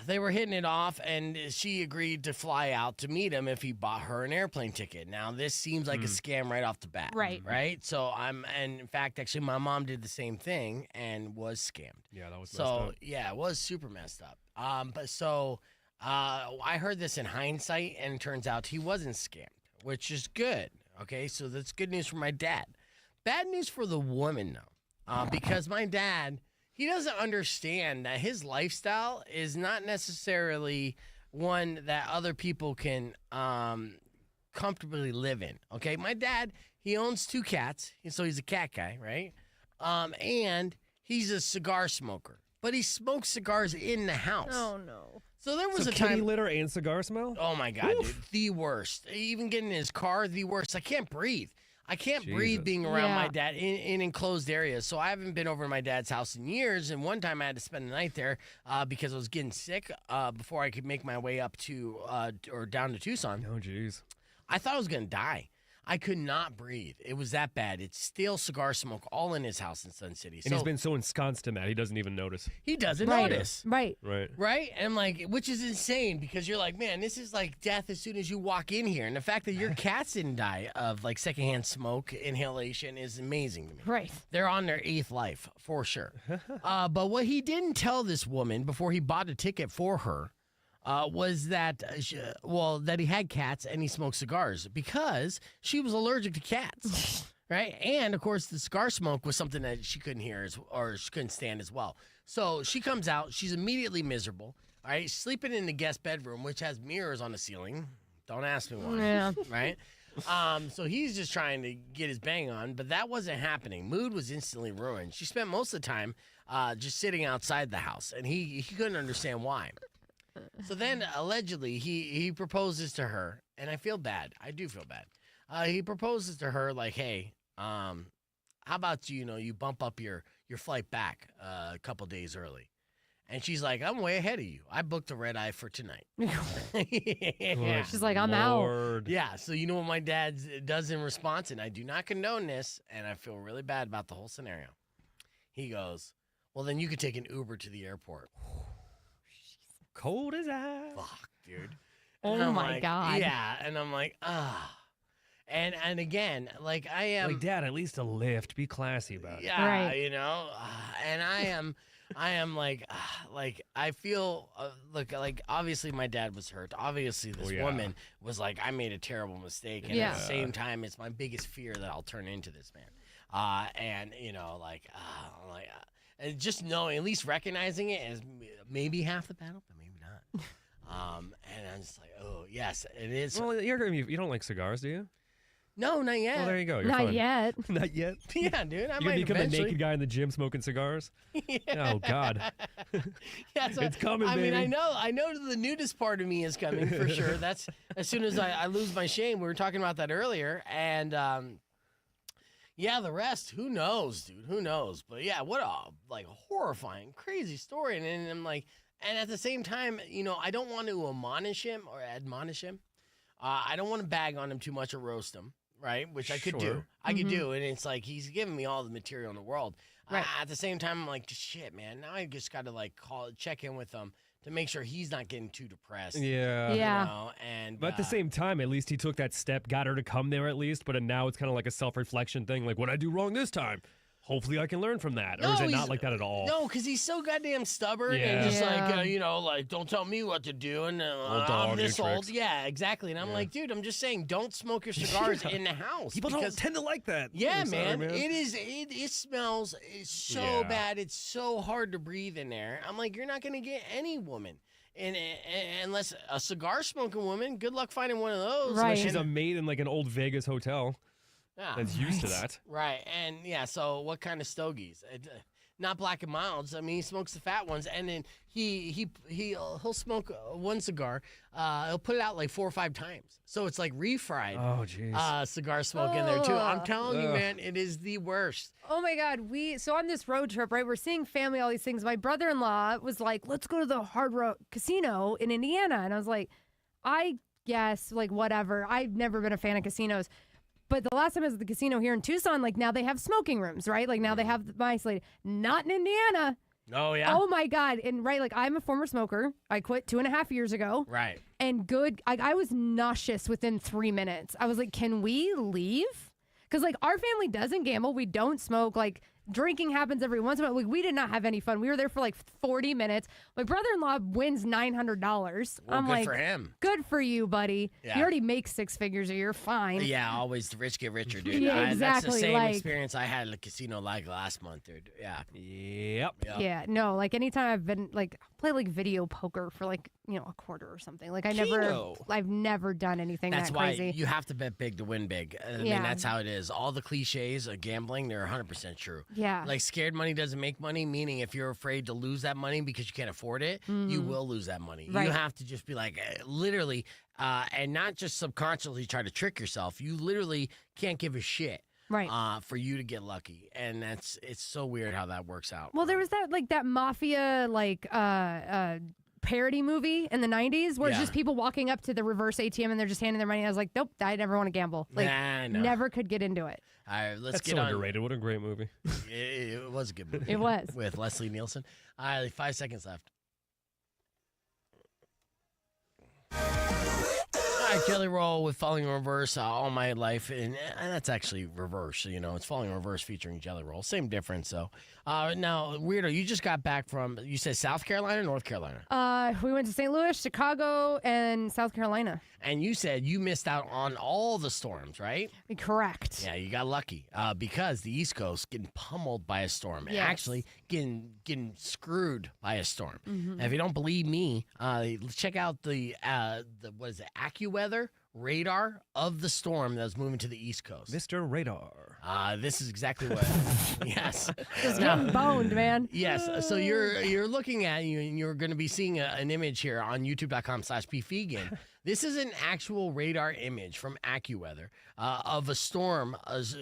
A: They were hitting it off, and she agreed to fly out to meet him if he bought her an airplane ticket. Now, this seems like a scam right off the bat.
B: Right.
A: Right? So and in fact, actually, my mom did the same thing and was scammed.
C: Yeah, that was messed
A: So,
C: up.
A: yeah, it was super messed up. I heard this in hindsight, and it turns out he wasn't scammed, which is good. Okay, so that's good news for my dad. Bad news for the woman, though, because my dad, he doesn't understand that his lifestyle is not necessarily one that other people can comfortably live in. Okay, my dad, he owns 2 cats, so he's a cat guy, right? And he's a cigar smoker, but he smokes cigars in the house.
B: Oh no.
A: So there was
C: So
A: a
C: kitty
A: time.
C: litter and cigar smell?
A: Oh my God, dude, the worst. Even getting in his car, the worst. I can't breathe. I can't breathe
C: Jesus.
A: being around my
B: Yeah.
A: dad in enclosed areas. So I haven't been over to my dad's house in years. And one time I had to spend the night there because I was getting sick before I could make my way up to or down to Tucson.
C: Oh, jeez.
A: I thought I was going to die. I could not breathe. It was that bad. It's still cigar smoke all in his house in Sun City.
C: And he's been so ensconced in that, he doesn't even notice.
A: He doesn't
B: Right.
A: notice.
B: Right.
C: Right.
A: Right? And which is insane because you're like, man, this is like death as soon as you walk in here. And the fact that your cats didn't die of like secondhand smoke inhalation is amazing to me.
B: Right.
A: They're on their 8th life for sure. But what he didn't tell this woman before he bought a ticket for her was that, that he had cats and he smoked cigars because she was allergic to cats. Right. And of course, the cigar smoke was something that she couldn't hear or she couldn't stand as well. So she comes out. She's immediately miserable. All right. Sleeping in the guest bedroom, which has mirrors on the ceiling. Don't ask me why.
B: Yeah.
A: Right. So he's just trying to get his bang on, but that wasn't happening. Mood was instantly ruined. She spent most of the time just sitting outside the house, and he couldn't understand why. So then allegedly he proposes to her, and I feel bad. I do feel bad. He proposes to her like, hey, how about you bump up your flight back a couple days early. And she's like, I'm way ahead of you. I booked a red eye for tonight. Yeah.
B: She's like, I'm out.
C: Lord.
A: Yeah, so you know what my dad does in response, and I do not condone this, and I feel really bad about the whole scenario. He goes, well, then you could take an Uber to the airport.
C: Cold as ice.
A: Fuck, dude.
B: Oh
A: And I'm
B: my
A: like,
B: God.
A: Yeah, and I'm like, ah. And again, like I am.
C: Like, Dad, at least a lift. Be classy about it.
A: Yeah,
B: Right.
A: and I am like I feel like obviously my dad was hurt. Obviously this
C: yeah.
A: woman was like, I made a terrible mistake, and
B: Yeah.
A: at the same time, it's my biggest fear that I'll turn into this man. And just knowing, at least recognizing it as maybe half the battle, but maybe not. And I'm just like, oh yes, it is.
C: Well, you don't like cigars, do you?
A: No, not yet.
C: Well, there you go. You're
B: Not
C: fine.
B: yet.
C: Not yet.
A: Yeah, dude, I
C: You're gonna
A: might
C: become a
A: eventually.
C: naked guy in the gym smoking cigars. Oh God.
A: Yeah, so,
C: It's coming,
A: I mean,
C: baby.
A: I know the nudist part of me is coming for sure. That's as soon as I lose my shame. We were talking about that earlier, and yeah, the rest, who knows, dude? Who knows? But yeah, what a horrifying, crazy story. And I'm like, and at the same time, I don't want to admonish him. I don't want to bag on him too much or roast him. Right, which I could do.
C: Sure.
A: I could do, and it's like he's giving me all the material in the world.
B: Right.
A: At the same time, I'm like, shit, man. Now I just got to check in with him to make sure he's not getting too depressed.
C: Yeah.
B: Yeah.
A: And
C: But at the same time, at least he took that step, got her to come there at least. But now it's kind of like a self-reflection thing. Like, what did I do wrong this time? Hopefully I can learn from that. Or is it not like that at all?
A: No, because he's so goddamn stubborn
C: Yeah.
A: and just
B: Yeah.
A: don't tell me what to do. And
C: Old dog,
A: I'm this
C: new
A: old.
C: tricks.
A: Yeah, exactly. And I'm like, dude, I'm just saying, don't smoke your cigars in the house.
C: People
A: because
C: don't tend to like that.
A: Yeah,
C: I'm sorry,
A: man. It smells so
C: Yeah.
A: bad. It's so hard to breathe in there. I'm like, you're not going to get any woman. And unless a cigar smoking woman, good luck finding one of those.
B: Right.
C: She's a maid in like an old Vegas hotel
A: Yeah.
C: that's used to that.
A: Right. And yeah, so what kind of stogies? Not black and milds. I mean, he smokes the fat ones, and then he'll smoke one cigar. He'll put it out like 4 or 5 times, so it's like refried.
C: Oh, jeez.
A: Cigar smoke in there too. I'm
B: Ugh.
A: telling you,
C: Ugh.
A: man, it is the worst.
B: Oh my God. So on this road trip, right, we're seeing family, all these things. My brother-in-law was like, let's go to the Hard Rock Casino in Indiana. And I was like, I guess, like, whatever. I've never been a fan of casinos. But the last time I was at the casino here in Tucson, like, now they have smoking rooms, right? Like, now they have them isolated. Not in Indiana.
A: Oh yeah.
B: Oh my God. And right, like, I'm a former smoker. I quit 2.5 years ago.
A: Right.
B: And I was nauseous within 3 minutes. I was like, can we leave? Because, like, our family doesn't gamble. We don't smoke. Like, drinking happens every once in a while. Like, we did not have any fun. We were there for like 40 minutes. My brother-in-law wins $900.
A: Well,
B: I'm
A: good
B: like,
A: for him.
B: good for you, buddy.
A: Yeah.
B: You already make 6 figures a year. Fine.
A: Yeah, always the rich get richer, dude.
B: Yeah,
A: That's the
B: exactly,
A: same
B: like-
A: experience I had at the casino like last month, dude. Yeah.
C: Yep.
B: Yeah, no, like anytime I've been like play like video poker for like, a quarter or something. Like
A: Keno.
B: I've never done anything
A: That's
B: that
A: why
B: crazy.
A: you have to bet big to win big. I mean,
B: Yeah.
A: that's how it is. All the cliches of gambling, they're 100% true.
B: Yeah.
A: Like scared money doesn't make money, meaning if you're afraid to lose that money because you can't afford it, you will lose that money.
B: Right.
A: You have to just be like, literally, and not just subconsciously try to trick yourself. You literally can't give a shit.
B: Right.
A: For you to get lucky. And it's so weird how that works out.
B: Well, there was that mafia parody movie in the 90s where it's
A: Yeah.
B: just people walking up to the reverse ATM and they're just handing their money. I was like, nope, I never want to gamble. Like,
A: Nah, no.
B: never could get into it.
A: All right, let's
C: That's
A: get
C: so
A: on.
C: underrated. What a great movie.
A: It was a good movie.
B: It was.
A: With Leslie Nielsen. All right, 5 seconds left. All right, Jelly Roll with Falling in Reverse all my life. And that's actually reverse, it's Falling in Reverse featuring Jelly Roll. Same difference, though. Now, Weirdo, you just got back from, you said South Carolina or North Carolina?
B: We went to St. Louis, Chicago, and South Carolina.
A: And you said you missed out on all the storms, right?
B: Correct.
A: Yeah, you got lucky because the East Coast getting pummeled by a storm.
B: Yes.
A: Actually, getting screwed by a storm.
B: Mm-hmm.
A: Now, if you don't believe me, check out the what is it, AccuWeather radar of the storm that was moving to the East Coast.
C: Mr. Radar.
A: This is exactly what. Yes.
B: Just getting boned, man.
A: Yes. So you're looking at and you're going to be seeing an image here on youtube.com/bfegan. This is an actual radar image from AccuWeather of a storm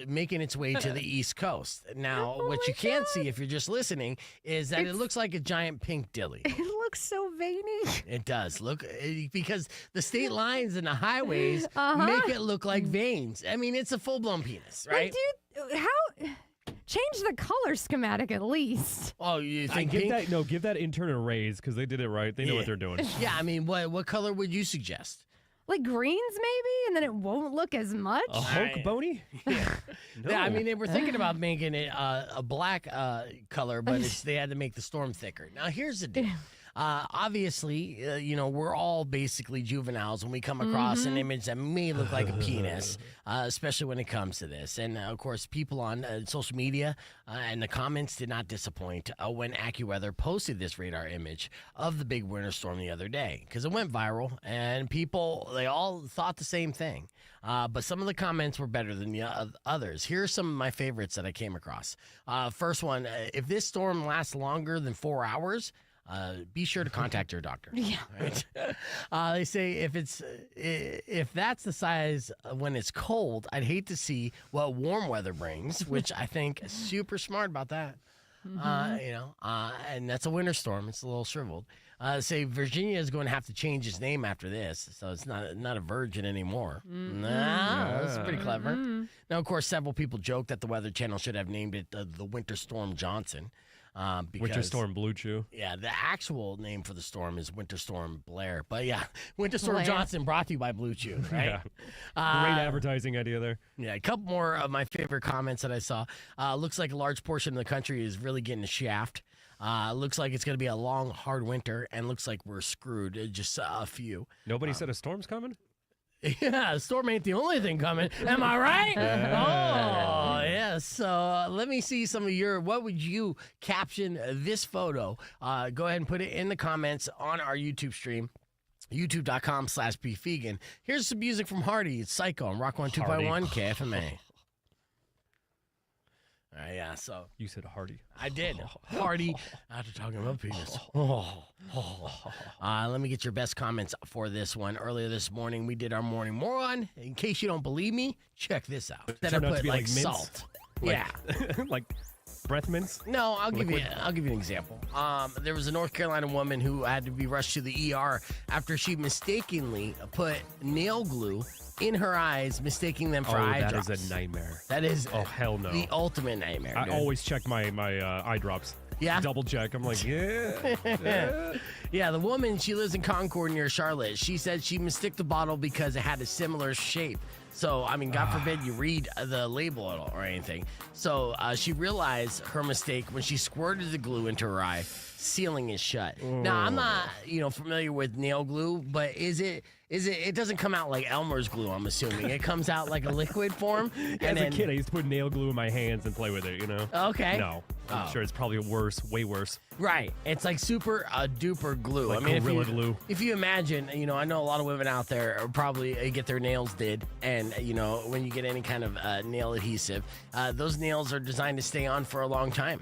A: making its way to the East Coast. Now, what you can't see if you're just listening is that it looks like a giant pink dilly.
B: It looks so veiny.
A: It does look because the state lines and the highways make it look like veins. I mean, it's a full-blown penis, right?
B: Like, dude, how? Change the color schematic at least.
A: Oh, you think pink?
C: Give that intern a raise because they did it right. They know what they're doing.
A: Yeah, I mean, what color would you suggest?
B: Like greens, maybe, and then it won't look as much.
C: A Hulk bony?
A: Yeah.
C: No.
A: Yeah, I mean, they were thinking about making it a black color, but they had to make the storm thicker. Now, here's the deal. Obviously, we're all basically juveniles when we come across an image that may look like a penis, especially when it comes to this. And, of course, people on social media and the comments did not disappoint when AccuWeather posted this radar image of the big winter storm the other day because it went viral and people, they all thought the same thing. But some of the comments were better than the others. Here are some of my favorites that I came across. First one, if this storm lasts longer than 4 hours, be sure to contact your doctor.
B: Yeah.
A: Right? They say if that's the size when it's cold, I'd hate to see what warm weather brings, which I think is super smart about that. And that's a winter storm. It's a little shriveled. Say Virginia is going to have to change its name after this, so it's not a virgin anymore. That's pretty clever. Now, of course, several people joke that the Weather Channel should have named it the Winter Storm Johnson. Because,
C: Winter Storm Blue Chew.
A: Yeah, the actual name for the storm is Winter Storm Blair. But yeah, Winter Storm
B: Blair.
A: Johnson brought to you by Blue Chew, right?
C: Yeah. Great advertising idea there.
A: Yeah, a couple more of my favorite comments that I saw. Looks like a large portion of the country is really getting a shaft. Looks like it's going to be a long, hard winter, and looks like we're screwed. Just a few.
C: Nobody said a storm's coming?
A: Yeah, the storm ain't the only thing coming. Am I right? Oh, yeah. So let me see some of what would you caption this photo? Go ahead and put it in the comments on our YouTube stream. YouTube.com/BeFegan. Here's some music from Hardy. It's Psycho on Rock 102.1 KFMA. Yeah, so.
C: You said Hardy.
A: I did. Hardy, after talking about penis. Let me get your best comments for this one. Earlier this morning, we did our morning moron. In case you don't believe me, check this out. That I
C: Turned out to
A: put
C: be
A: like
C: like mints?
A: salt.
C: Like, like breath mints?
A: No, I'll give you an example. There was a North Carolina woman who had to be rushed to the ER after she mistakenly put nail glue in her eyes, mistaking them for eye drops.
C: That is a nightmare.
A: That is
C: hell no.
A: the ultimate nightmare.
C: I
A: dude.
C: always check my eye drops.
A: Yeah?
C: Double check. I'm like, yeah.
A: Yeah, the woman, she lives in Concord near Charlotte. She said she mistook the bottle because it had a similar shape. So, I mean, God forbid you read the label or anything. So, she realized her mistake when she squirted the glue into her eye, sealing it shut. Now, I'm not, familiar with nail glue, but it doesn't come out like Elmer's glue, I'm assuming. It comes out like a liquid form.
C: As a kid, I used to put nail glue in my hands and play with it,
A: Okay.
C: No. I'm sure it's probably worse, way worse.
A: Right. It's like super duper glue.
C: Like Gorilla Glue.
A: If you imagine, I know a lot of women out there are probably get their nails did. And, when you get any kind of nail adhesive, those nails are designed to stay on for a long time,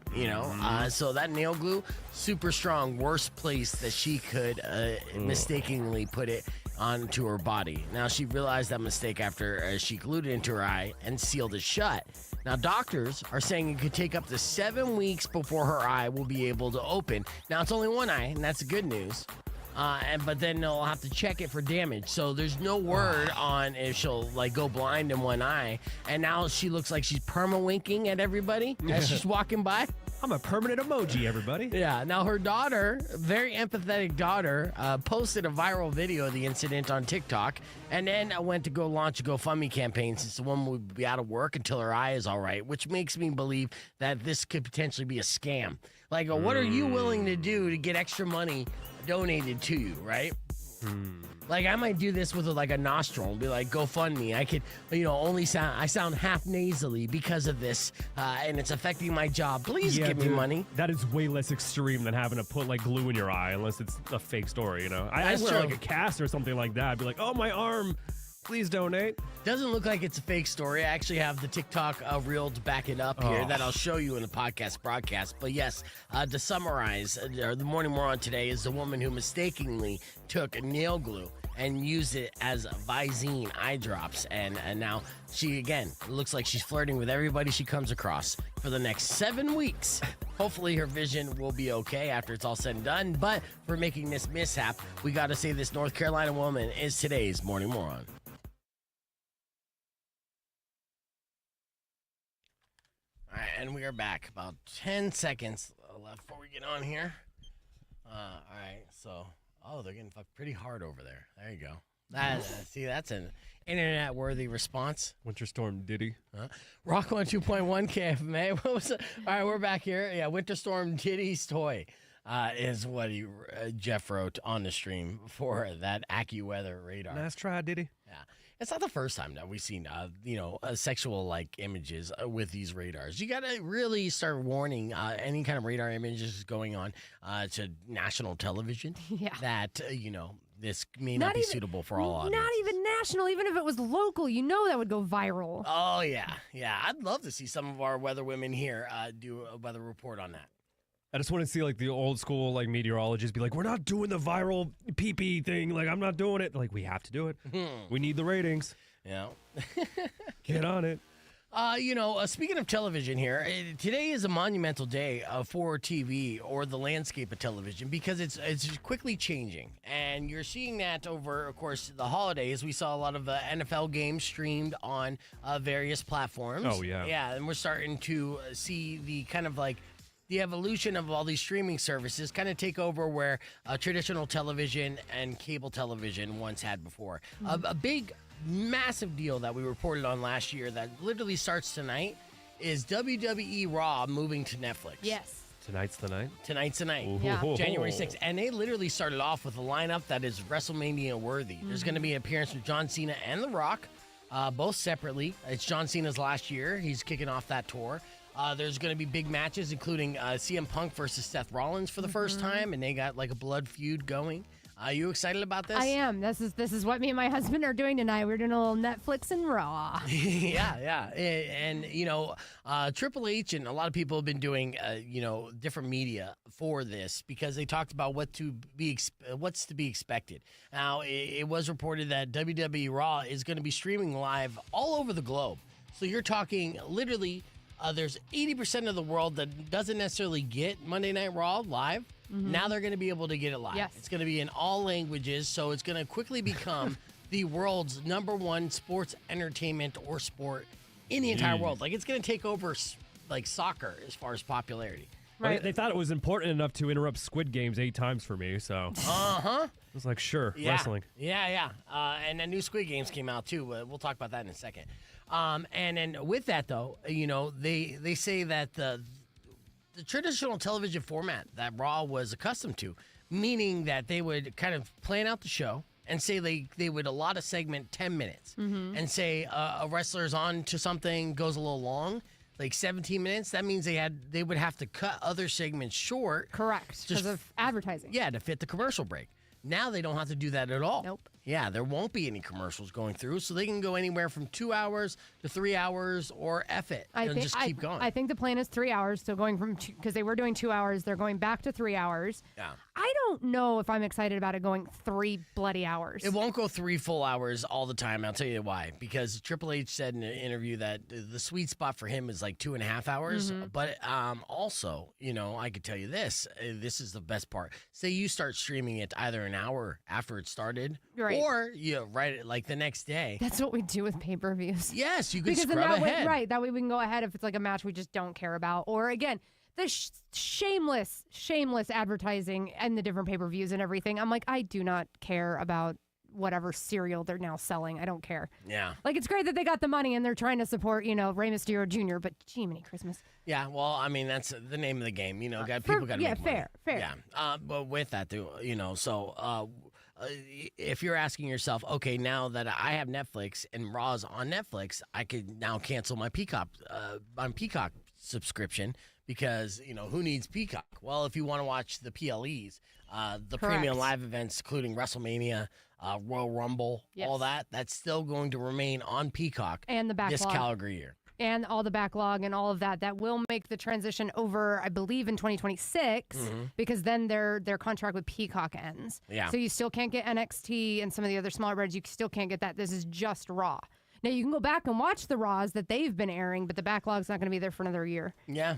A: So that nail glue, super strong, worst place that she could mistakenly put it onto her body. Now, she realized that mistake after she glued it into her eye and sealed it shut. Now, doctors are saying it could take up to 7 weeks before her eye will be able to open. Now, it's only one eye, and that's good news. But then they'll have to check it for damage. So there's no word on if she'll go blind in one eye. And now she looks like she's perma-winking at everybody as she's walking by.
C: I'm a permanent emoji, everybody.
A: Yeah. Now, her daughter, very empathetic daughter, posted a viral video of the incident on TikTok and then went to go launch a GoFundMe campaign since the woman would be out of work until her eye is all right, which makes me believe that this could potentially be a scam. Like, what are you willing to do to get extra money donated to you, right? Like, I might do this with a nostril and be like, GoFundMe. I could, I sound half nasally because of this, and it's affecting my job. Please give me money.
C: That is way less extreme than having to put glue in your eye, unless it's a fake story. I'd wear
A: true.
C: a cast or something like that. I'd be like, oh, my arm. Please donate.
A: Doesn't look like it's a fake story. I actually have the TikTok reel to back it up here that I'll show you in the podcast broadcast. But yes, to summarize, the morning moron today is the woman who mistakenly took nail glue and used it as Visine eye drops. And now she, again, looks like she's flirting with everybody she comes across for the next 7 weeks. Hopefully her vision will be okay after it's all said and done. But for making this mishap, we got to say this North Carolina woman is today's morning moron. All right, and we are back. About 10 seconds left before we get on here. All right, so, they're getting fucked pretty hard over there. There you go. See, that's an internet-worthy response.
C: Winter Storm Diddy.
A: Rock 102.1 KFMA. What was it? All right, we're back here. Yeah, Winter Storm Diddy's toy is what Jeff wrote on the stream for that AccuWeather radar.
C: Nice try, Diddy.
A: Yeah. It's not the first time that we've seen, sexual like images with these radars. You got to really start warning any kind of radar images going on to national television.
B: Yeah.
A: That this may not be suitable for all audiences.
B: Not even national. Even if it was local, that would go viral.
A: Oh yeah. I'd love to see some of our weather women here do a weather report on that.
C: I just want to see like the old school like meteorologists be like, we're not doing the viral pee-pee thing. Like, I'm not doing it. Like, we have to do it. We need the ratings.
A: Yeah.
C: Get on it.
A: Speaking of television here, today is a monumental day for TV or the landscape of television because it's quickly changing. And you're seeing that over, of course, the holidays. We saw a lot of NFL games streamed on various platforms.
C: Oh, yeah.
A: Yeah, and we're starting to see the kind of like the evolution of all these streaming services kind of take over where traditional television and cable television once had before. A big, massive deal that we reported on last year that literally starts tonight is WWE Raw moving to Netflix.
B: Yes.
C: Tonight's the night?
A: Tonight's the night.
B: Yeah.
A: January 6th. And they literally started off with a lineup that is WrestleMania worthy. There's going to be an appearance from John Cena and The Rock, both separately. It's John Cena's last year. He's kicking off that tour. There's going to be big matches, including CM Punk versus Seth Rollins for the first time, and they got like a blood feud going. Are you excited about this?
B: I am. This is what me and my husband are doing tonight. We're doing a little Netflix and Raw.
A: yeah. And, Triple H and a lot of people have been doing, different media for this because they talked about what's to be expected. Now, it was reported that WWE Raw is going to be streaming live all over the globe. So you're talking literally... there's 80% of the world that doesn't necessarily get Monday Night Raw live. Now they're going to be able to get it live.
B: Yes.
A: It's going to be in all languages, so it's going to quickly become the world's #1 sports entertainment or sport in the entire world. Like, it's going to take over, like, soccer as far as popularity.
B: Right.
C: They thought it was important enough to interrupt Squid Games 8 times for me, so. I was like, sure, wrestling.
A: Yeah. And then new Squid Games came out, too. We'll talk about that in a second. And then with that, though, they say that the traditional television format that Raw was accustomed to, meaning that they would kind of plan out the show and say they would allot a segment 10 minutes and say a wrestler's on to something, goes a little long, like 17 minutes. That means they would have to cut other segments short.
B: Correct, because of advertising.
A: Yeah, to fit the commercial break. Now they don't have to do that at all.
B: Nope.
A: Yeah, there won't be any commercials going through, so they can go anywhere from 2 hours to 3 hours or F it and just keep going.
B: I think the plan is 3 hours, so going from because they were doing 2 hours, they're going back to 3 hours.
A: Yeah.
B: I don't know if I'm excited about it going 3 bloody hours.
A: It won't go 3 full hours all the time. I'll tell you why. Because Triple H said in an interview that the sweet spot for him is like 2.5 hours. But also, I could tell you this. This is the best part. Say you start streaming it either an hour after it started,
B: right,
A: or right like the next day.
B: That's what we do with pay-per-views.
A: Yes, you could
B: because
A: scrub
B: that
A: ahead.
B: Way, right, that way we can go ahead if it's like a match we just don't care about. Or again, the shameless advertising and the different pay-per-views and everything. I'm like, I do not care about whatever cereal they're now selling. I don't care.
A: Yeah.
B: Like, it's great that they got the money and they're trying to support, Rey Mysterio Jr., but gee, many Christmas.
A: Yeah, well, I mean, that's the name of the game. People got to make money.
B: Yeah, fair.
A: Yeah, but with that, too, if you're asking yourself, okay, now that I have Netflix and Raw's on Netflix, I could now cancel my Peacock subscription because, who needs Peacock? Well, if you want to watch the PLEs, the
B: Correct.
A: premium live events, including WrestleMania, Royal Rumble, all that's still going to remain on Peacock
B: And the
A: this
B: backlog.
A: calendar year.
B: And all the backlog and all of that will make the transition over, I believe, in 2026 because then their contract with Peacock ends.
A: Yeah.
B: So you still can't get NXT and some of the other smaller brands. You still can't get that. This is just Raw. Now you can go back and watch the Raws that they've been airing, but the backlog's not going to be there for another year.
A: Yeah.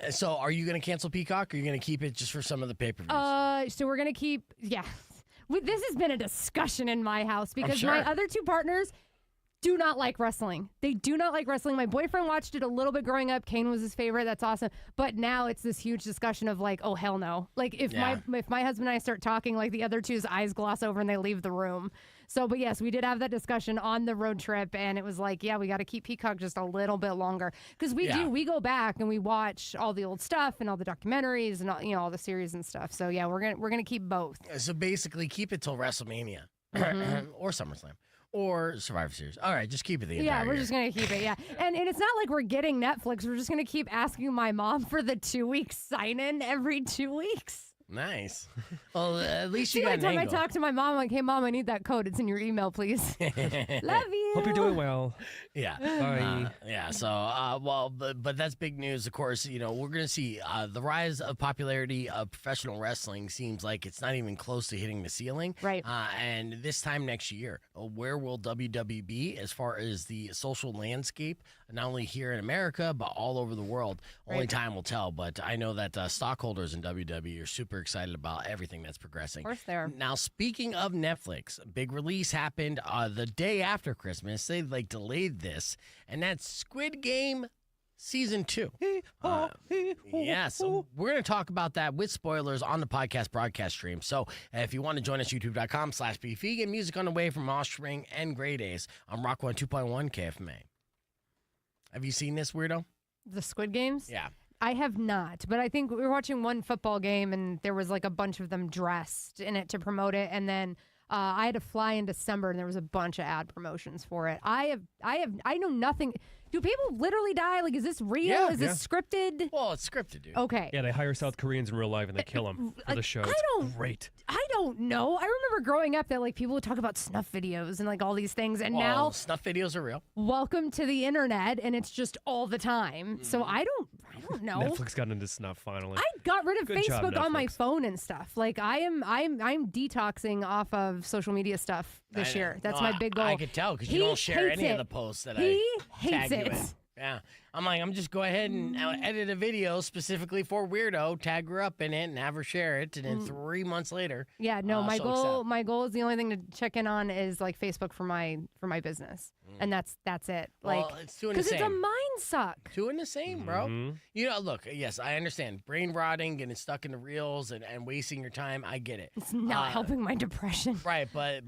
A: So are you going to cancel Peacock or are you going to keep it just for some of the pay-per-views?
B: So we're going to keep, This has been a discussion in my house because my other two partners do not like wrestling. They do not like wrestling. My boyfriend watched it a little bit growing up. Kane was his favorite. That's awesome. But now it's this huge discussion of like, oh, hell no. Like if my husband and I start talking, like the other two's eyes gloss over and they leave the room. So, but yes, we did have that discussion on the road trip and it was like, we got to keep Peacock just a little bit longer. Because we go back and we watch all the old stuff and all the documentaries and all, all the series and stuff. So yeah, we're gonna keep both.
A: So basically keep it till WrestleMania or SummerSlam. Or Survivor Series. All right, just keep it the entire
B: we're
A: year.
B: just going to keep it, And it's not like we're getting Netflix. We're just going to keep asking my mom for the 2-week sign-in every 2 weeks.
A: Nice. Well, at least you
B: See,
A: got
B: every
A: an
B: time
A: angle.
B: I talk to my mom, I'm like, hey, Mom, I need that code. It's in your email, please. Love you.
C: Hope you're doing well.
A: Yeah.
C: Bye.
A: So, but that's big news. Of course, we're going to see the rise of popularity of professional wrestling seems like it's not even close to hitting the ceiling.
B: Right.
A: And this time next year, where will WWE be as far as the social landscape, not only here in America, but all over the world? Only time will tell. But I know that stockholders in WWE are super excited about everything that's progressing.
B: Of course they are.
A: Now, speaking of Netflix, a big release happened the day after Christmas. They delayed this, and that's Squid Game Season 2. So we're going to talk about that with spoilers on the podcast broadcast stream. So if you want to join us, youtube.com/BeFegan. Music on the way from Offspring and Grey Days on Rock 102.1 KFMA. Have you seen this, Weirdo?
B: The Squid Games?
A: Yeah.
B: I have not, but I think we were watching one football game and there was like a bunch of them dressed in it to promote it. And then I had to fly in December and there was a bunch of ad promotions for it. I know nothing. Do people literally die? Like, is this real?
A: Yeah,
B: is this scripted?
A: Well, it's scripted, dude.
B: Okay.
C: Yeah, they hire South Koreans in real life and they kill them for the show. It's great.
B: I don't know. I remember growing up that like people would talk about snuff videos and like all these things, and now
A: snuff videos are real.
B: welcome to the internet, and it's just all the time. So I don't know.
C: Netflix got into snuff finally.
B: I got rid of
C: Good job,
B: Facebook on my
C: Netflix.
B: phone and stuff. Like I'm detoxing off of social media stuff this year. That's my big goal.
A: I could tell because you
B: He
A: don't share
B: hates
A: any of
B: it.
A: the posts that
B: He
A: I
B: hates
A: tag you
B: it.
A: in. Yeah. I'm just go ahead and edit a video specifically for Weirdo, tag her up in it, and have her share it, and then 3 months later.
B: Yeah, no, my
A: she'll
B: goal
A: accept.
B: my goal is the only thing to check in on is like Facebook for my business. And that's it. Like
A: Well, it's doing the
B: it's a
A: same.
B: mind suck.
A: Doing the same, bro. Look, yes, I understand. Brain rotting, getting stuck in the reels, and wasting your time. I get it.
B: It's not helping my depression.
A: Right, but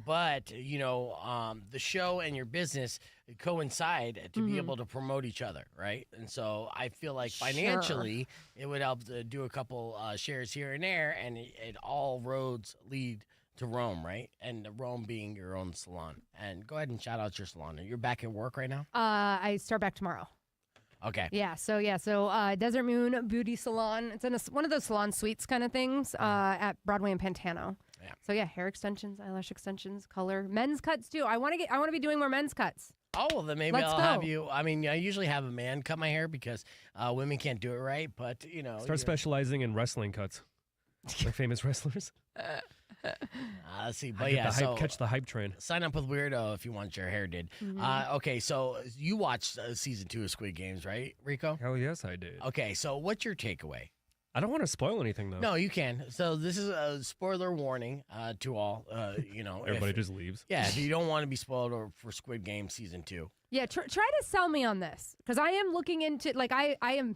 A: the show and your business coincide to be able to promote each other, right? And so I feel like financially it would help to do a couple shares here and there, and it all roads lead to Rome, right? And Rome being your own salon. And go ahead and shout out your salon. You're back at work right now?
B: I start back tomorrow.
A: Okay.
B: Yeah, so Desert Moon Beauty Salon. It's in one of those salon suites kind of things at Broadway and Pantano.
A: Yeah.
B: So yeah, hair extensions, eyelash extensions, color, men's cuts too. I want to be doing more men's cuts.
A: Oh, well, then maybe
B: Let's
A: I'll
B: go.
A: have you. I mean, I usually have a man cut my hair because women can't do it right, but,
C: Start specializing in wrestling cuts. Like famous wrestlers.
A: let's see.
C: I
A: But
C: get
A: yeah,
C: the hype,
A: so
C: catch the hype train.
A: sign up with Weirdo if you want your hair did. Okay, so you watched season 2 of Squid Games, right, Rico?
C: Hell yes, I did.
A: Okay, so what's your takeaway?
C: I don't want to spoil anything though.
A: No, you can. So this is a spoiler warning to all.
C: Everybody just leaves.
A: Yeah, if you don't want to be spoiled for Squid Game season 2.
B: Yeah, try to sell me on this because I am looking into like I am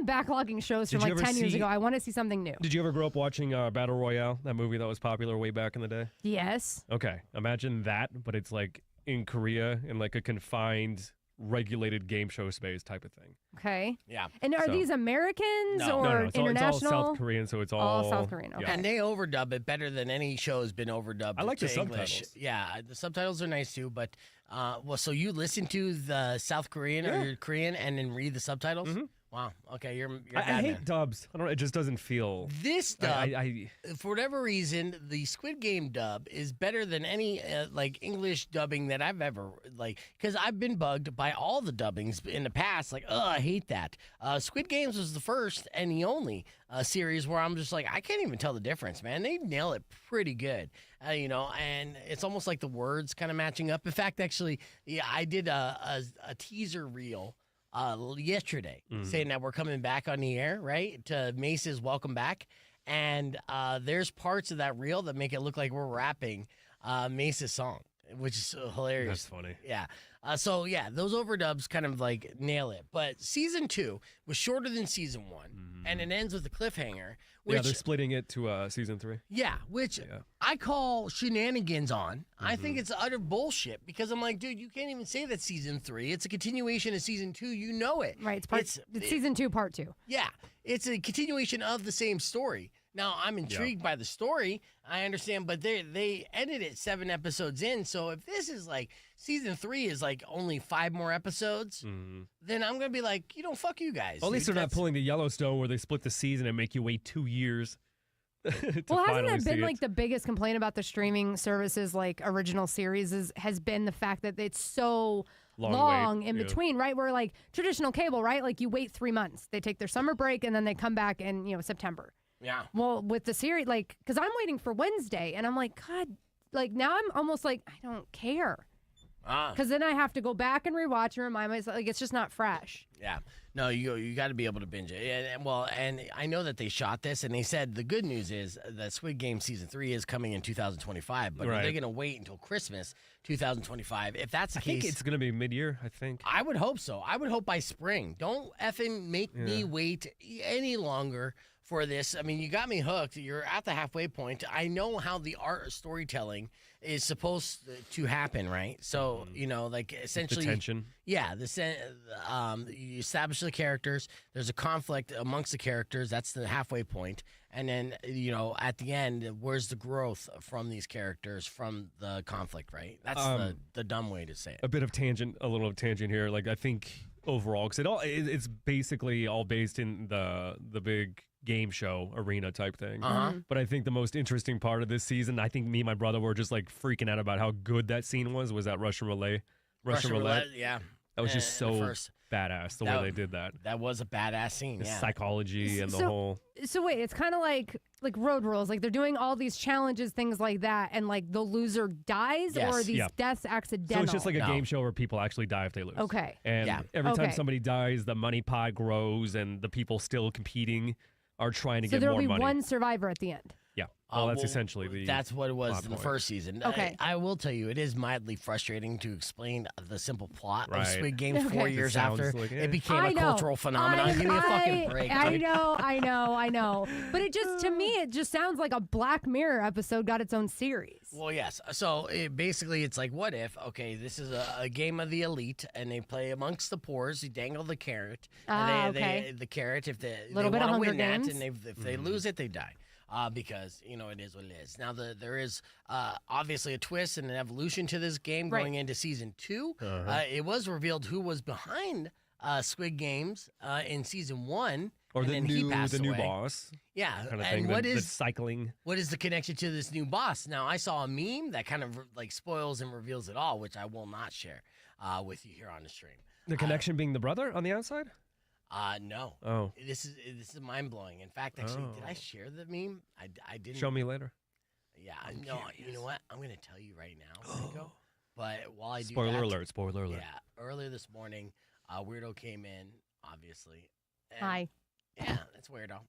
B: backlogging shows from
C: Did you
B: like
C: ever
B: 10 years
C: see-
B: ago. I want to see something new.
C: Did you ever grow up watching Battle Royale, that movie that was popular way back in the day?
B: Yes.
C: Okay, imagine that, but it's like in Korea in like a confined, regulated game show space type of thing.
B: Okay.
A: Yeah.
B: And are
C: So-
B: these Americans
A: No.
B: or
C: No, it's
B: international?
C: all South Korean, so it's all
B: South Korean, okay.
A: And they overdub it better than any show has been overdubbed.
C: I like
A: to
C: the
A: English.
C: subtitles.
A: Yeah, the subtitles are nice too. But so you listen to the South Korean or your Korean and then read the subtitles? Wow. Okay, you're
C: I
A: bad,
C: hate
A: man.
C: dubs. I don't. It just doesn't feel.
A: This dub,
C: I
A: for whatever reason, the Squid Game dub is better than any like English dubbing that I've ever because I've been bugged by all the dubbings in the past. Like, I hate that. Squid Games was the first and the only series where I'm just like, I can't even tell the difference, man. They nail it pretty good, and it's almost like the words kind of matching up. In fact, actually, yeah, I did a teaser reel yesterday saying that we're coming back on the air, right? To Mace's Welcome Back. And there's parts of that reel that make it look like we're rapping Mace's song, which is hilarious.
C: That's funny.
A: Yeah. Those overdubs kind of like nail it. But season 2 was shorter than season 1, and it ends with a cliffhanger. Which,
C: they're splitting it to season 3.
A: Yeah, which I call shenanigans on. I think it's utter bullshit because I'm like, dude, you can't even say that's season 3. It's a continuation of season 2. You know it.
B: Right. It's season 2, part 2.
A: Yeah, it's a continuation of the same story. Now, I'm intrigued by the story. I understand, but they ended it 7 episodes in. So if this is like season 3 is like only 5 more episodes, then I'm going to be like, fuck you guys.
C: Well, at least they're not pulling the Yellowstone where they split the season and make you wait 2 years.
B: Well, hasn't that been like the biggest complaint about the streaming services, like original series, has been the fact that it's so long in between, right? Where like traditional cable, right? Like you wait 3 months. They take their summer break and then they come back in, September.
A: Yeah.
B: Well, with the series, like, because I'm waiting for Wednesday, and I'm like, God, like now I'm almost like I don't care, because then I have to go back and rewatch and remind myself, like it's just not fresh.
A: Yeah. No, you got to be able to binge it. And I know that they shot this, and they said the good news is that Squid Game season 3 is coming in 2025, but are they going to wait until Christmas 2025? If that's the case,
C: I think it's going to be mid-year. I think.
A: I would hope so. I would hope by spring. Don't effing make me wait any longer for this. I mean, you got me hooked. You're at the halfway point. I know how the art of storytelling is supposed to happen, right? So, like essentially,
C: the tension.
A: Yeah, you establish the characters. There's a conflict amongst the characters. That's the halfway point. And then, at the end, where's the growth from these characters from the conflict, right? That's the dumb way to say it.
C: A little tangent here. Like, I think overall, because it's basically all based in the big game show arena type thing. But I think the most interesting part of this season, I think me and my brother were just like freaking out about how good that scene was that Russian roulette.
A: Yeah.
C: That was just so badass the way they did that.
A: That was a badass scene.
C: The
A: yeah.
C: psychology and the whole.
B: So wait, it's kind of like road rules. Like they're doing all these challenges, things like that, and like the loser dies, or are these deaths accidental?
C: So it's just like a game show where people actually die if they lose.
B: Okay.
C: And every time somebody dies, the money pot grows, and the people still competing are trying to get more money.
B: So there'll be one survivor at the end.
C: Yeah. Well, that's essentially
A: That's what it was in the first season.
B: Okay.
A: I will tell you, it is mildly frustrating to explain the simple plot of
C: Right.
A: Squid Game 4 years
C: It sounds
A: after
C: like,
A: it became a cultural phenomenon. Give me a fucking break.
B: I know. But to me, it just sounds like a Black Mirror episode got its own series.
A: Well, yes. So it's like, what if, this is a game of the elite, and they play amongst the pores. You dangle the carrot. The carrot, if they want to
B: Hunger
A: win
B: Games.
A: that, and if they lose it, they die. Because, it is what it is. Now, there is obviously a twist and an evolution to this game going into season 2. It was revealed who was behind Squid Games in season 1.
C: Or
A: and
C: the
A: then he passed
C: new
A: away.
C: boss.
A: Yeah.
C: Kind of
A: and
C: thing.
A: the
C: cycling.
A: What is the connection to this new boss? Now, I saw a meme that kind of like spoils and reveals it all, which I will not share with you here on the stream.
C: The connection being the brother on the outside?
A: No.
C: Oh.
A: This is mind blowing. In fact, actually, did I share the meme? I didn't.
C: Show me later.
A: Yeah. No. You know what? I'm gonna tell you right now, Rico. But while I do
C: Spoiler alert.
A: Yeah. Earlier this morning, Weirdo came in. Obviously. And,
B: Hi.
A: Yeah, that's Weirdo.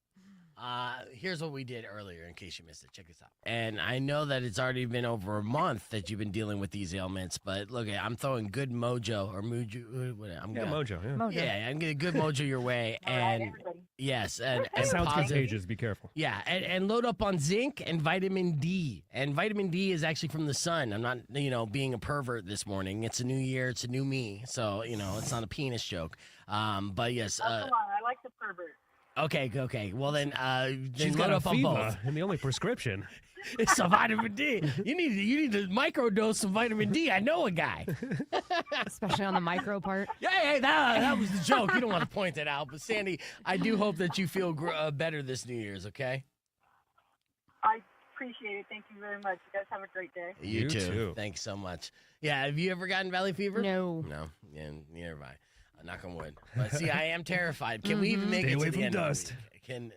A: Here's what we did earlier, in case you missed it. Check this out. And I know that it's already been over a month that you've been dealing with these ailments, but look, I'm throwing good mojo or mojo.
C: Mojo. Yeah.
A: Yeah, I'm getting good mojo your way, and yes, and
C: It sounds
A: positive.
C: contagious. Be careful.
A: Yeah, and load up on zinc and vitamin D. And vitamin D is actually from the sun. I'm not, being a pervert this morning. It's a new year. It's a new me. So, it's not a penis joke. But yes.
I: Come on, I like the pervert.
A: Okay. Well, then
C: She's
A: load
C: got a
A: up on
C: fever,
A: both.
C: and the only prescription.
A: It's some vitamin D. You need to microdose some vitamin D. I know a guy.
B: Especially on the micro part.
A: Yeah, hey, that was the joke. You don't want to point that out. But, Sandy, I do hope that you feel better this New Year's, okay?
I: I appreciate it. Thank you very much. You guys have a great day.
A: You too. Thanks so much. Yeah, have you ever gotten valley fever?
B: No.
A: No, yeah, neither have I. Knock on wood. But see, I am terrified. Can we even make
C: Stay
A: it
C: away
A: to the
C: from
A: end
C: dust.
A: of the week?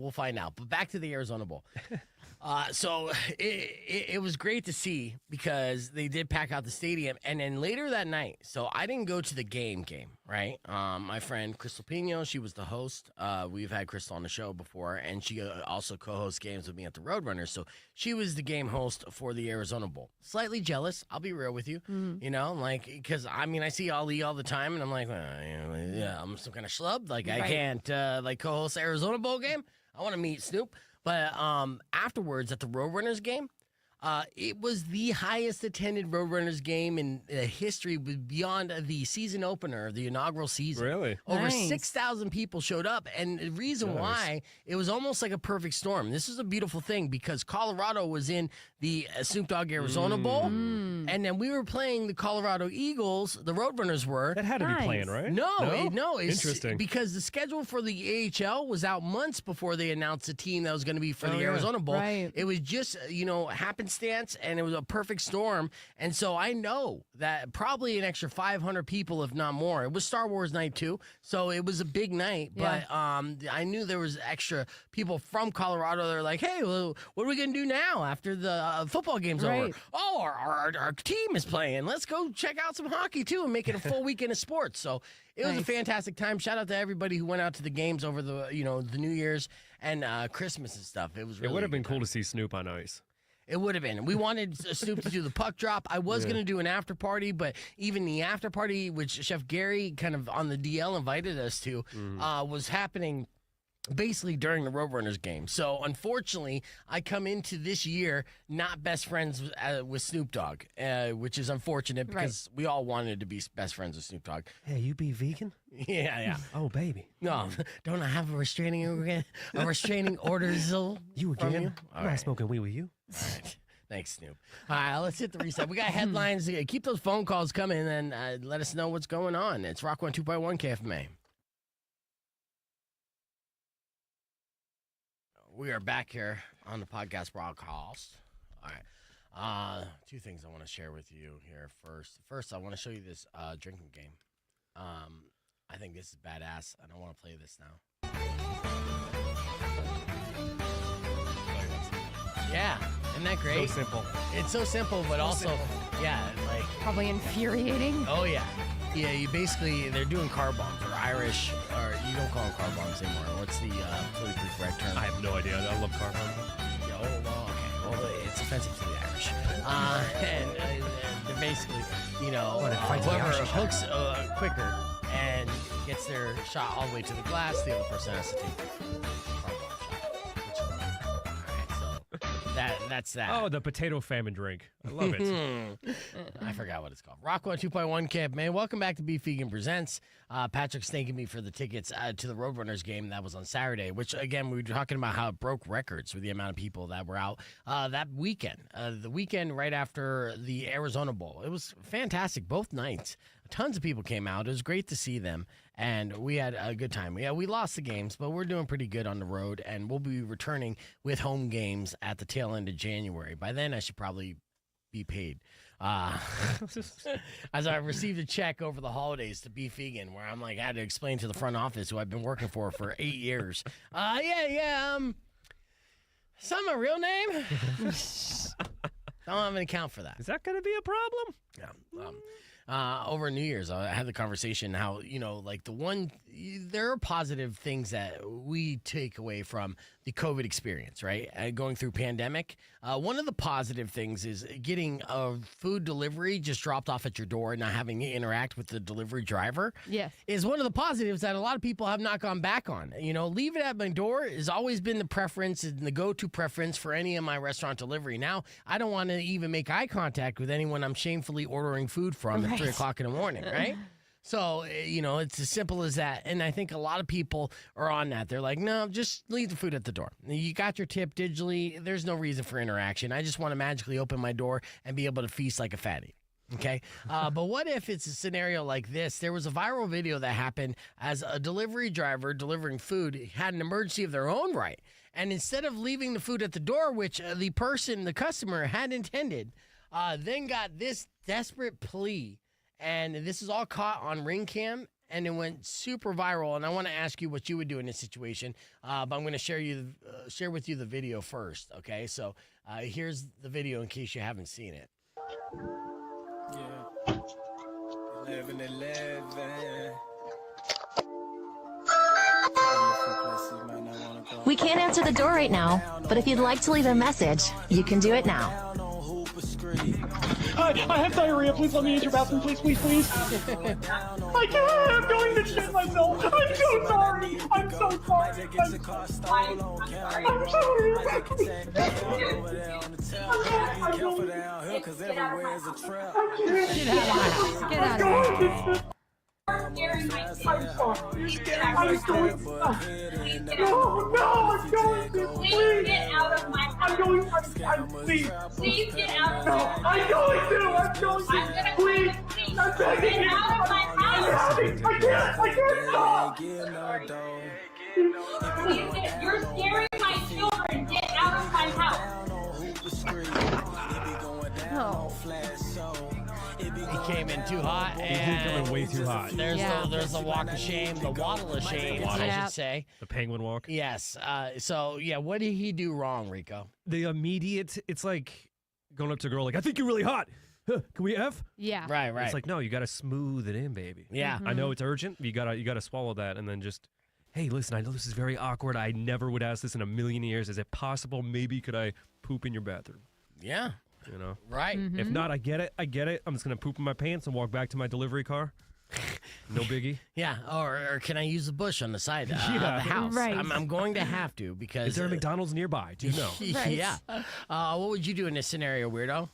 A: We'll find out. But back to the Arizona Bowl. So it was great to see because they did pack out the stadium. And then later that night, so I didn't go to the game, right? My friend Crystal Pino, she was the host. We've had Crystal on the show before, and she also co-hosts games with me at the Roadrunners. So she was the game host for the Arizona Bowl. Slightly jealous, I'll be real with you. You know, like, because, I mean, I see Ali all the time, and I'm like, well, yeah, I'm some kind of schlub. Like, I can't, co-host the Arizona Bowl game. I want to meet Snoop. But afterwards, at the Roadrunners game, it was the highest attended Roadrunners game in history beyond the season opener of the inaugural season.
C: Really?
A: Over
B: Nice.
A: 6,000 people showed up. And the reason why, it was almost like a perfect storm. This is a beautiful thing because Colorado was in the Snoop Dogg Arizona Bowl. And then we were playing the Colorado Eagles. The Roadrunners were.
C: That had to be
B: Nice.
C: playing, right?
A: No, it's
C: Interesting.
A: because the schedule for the AHL was out months before they announced the team that was going to be for the
C: yeah.
A: Arizona Bowl.
B: Right.
A: It was just, happenstance, and it was a perfect storm. And so I know that probably an extra 500 people, if not more. It was Star Wars night too, so it was a big night.
B: Yeah.
A: But I knew there was extra people from Colorado. They're like, hey, well, what are we going to do now after the football game's over?
B: Right.
A: Oh, our team is playing. Let's go check out some hockey too and make it a full weekend of sports. So it was a
B: Nice.
A: fantastic time. Shout out to everybody who went out to the games over the the New Year's and Christmas and stuff. It was really
C: It would have been
A: good
C: cool
A: time.
C: to see Snoop on ice.
A: It would have been. We wanted Snoop to do the puck drop. I was going to do an after party, but even the after party, which Chef Gary kind of on the DL invited us to, was happening basically during the Roadrunners game. So unfortunately, I come into this year not best friends with Snoop Dogg, which is unfortunate because we all wanted to be best friends with Snoop Dogg.
C: Hey, you be vegan?
A: Yeah.
C: Oh, baby.
A: No, don't I have a restraining order, Zil?
C: You
A: from
C: again?
A: you?
C: I'm
A: All
C: not
A: right.
C: smoking weed with you.
A: All right. Thanks, Snoop. All right, let's hit the reset. We got headlines. Keep those phone calls coming and let us know what's going on. It's Rock 102.1 KFMA. We are back here on the podcast broadcast. All right. Two things I want to share with you here first. First, I want to show you this drinking game. I think this is badass, and I want to play this now. Yeah, isn't that great?
C: So simple.
A: It's so simple, but also, yeah, like,
B: Probably infuriating.
A: oh yeah. Yeah, they're doing car bombs or Irish, or you don't call them car bombs anymore. What's the politically correct term?
C: I have no idea. I love car bombs.
A: Yeah, okay. Well, it's offensive to the Irish. And they're basically,
C: fight to the
A: whoever
C: Irish.
A: hooks quicker and gets their shot all the way to the glass, the other person has to take the car bomb shot. Which, all right, so that's that.
C: Oh, the potato famine drink. I love it.
A: I forgot what it's called. Rock 102.1 Camp, man. Welcome back to Beef Vegan Presents. Patrick's thanking me for the tickets to the Roadrunners game that was on Saturday, which, again, we were talking about how it broke records with the amount of people that were out that weekend. The weekend right after the Arizona Bowl. It was fantastic both nights. Tons of people came out. It was great to see them, and we had a good time. Yeah, we lost the games, but we're doing pretty good on the road, and we'll be returning with home games at the tail end of January. By then, I should probably be paid. As I received a check over the holidays to Beef Vegan, where I'm like, I had to explain to the front office who I've been working for 8 years. Is that my real name? Don't have an account for that.
C: Is that going to be a problem?
A: Yeah. Over New Year's, I had the conversation how, there are positive things that we take away from the COVID experience, right? Going through pandemic. One of the positive things is getting a food delivery just dropped off at your door and not having to interact with the delivery driver.
B: Yes.
A: Is one of the positives that a lot of people have not gone back on. Leave it at my door has always been the preference and the go-to preference for any of my restaurant delivery. Now, I don't want to even make eye contact with anyone I'm shamefully ordering food from at 3 o'clock in the morning, right? So, it's as simple as that. And I think a lot of people are on that. They're like, no, just leave the food at the door. You got your tip digitally. There's no reason for interaction. I just want to magically open my door and be able to feast like a fatty. Okay. But what if it's a scenario like this? There was a viral video that happened as a delivery driver delivering food had an emergency of their own right. And instead of leaving the food at the door, which the customer had intended, then got this desperate plea. And this is all caught on Ring Cam, and it went super viral. And I want to ask you what you would do in this situation, but I'm going to share with you the video first, okay? So here's the video in case you haven't seen it.
J: Yeah. 11.
K: We can't answer the door right now, but if you'd like to leave a message, you can do it now.
L: I have diarrhea. Please let me use your bathroom, please. I can't. I'm going to shit myself. I'm so sorry. I'm so sorry. I'm sorry.
B: Get out of here.
L: I'm going to. Please get out of my house. Please get out of my house. I'm going to. Please. I'm begging you. Get out of my house. I can't stop. You're scaring my children. Get out of my house.
B: Oh.
A: He came in too hot,
C: He did come in way too hot.
A: There's the walk of shame, the waddle of shame, I should say.
C: The penguin walk.
A: Yes. What did he do wrong, Rico?
C: The immediate, it's like going up to a girl like, I think you're really hot. Huh, can we F?
B: Yeah.
A: Right.
C: It's like, no, you got to smooth it in, baby.
A: Yeah.
C: I know it's urgent. You gotta swallow that and then just, hey, listen, I know this is very awkward. I never would ask this in a million years. Is it possible? Maybe could I poop in your bathroom?
A: Yeah. Right.
C: If not, I get it. I'm just going to poop in my pants and walk back to my delivery car. No biggie.
A: Yeah. Or can I use the bush on the side of
C: Yeah.
A: the house?
B: Right.
A: I'm going to have to because...
C: Is there a McDonald's nearby? Do you know?
B: Right.
A: Yeah. What would you do in this scenario, weirdo?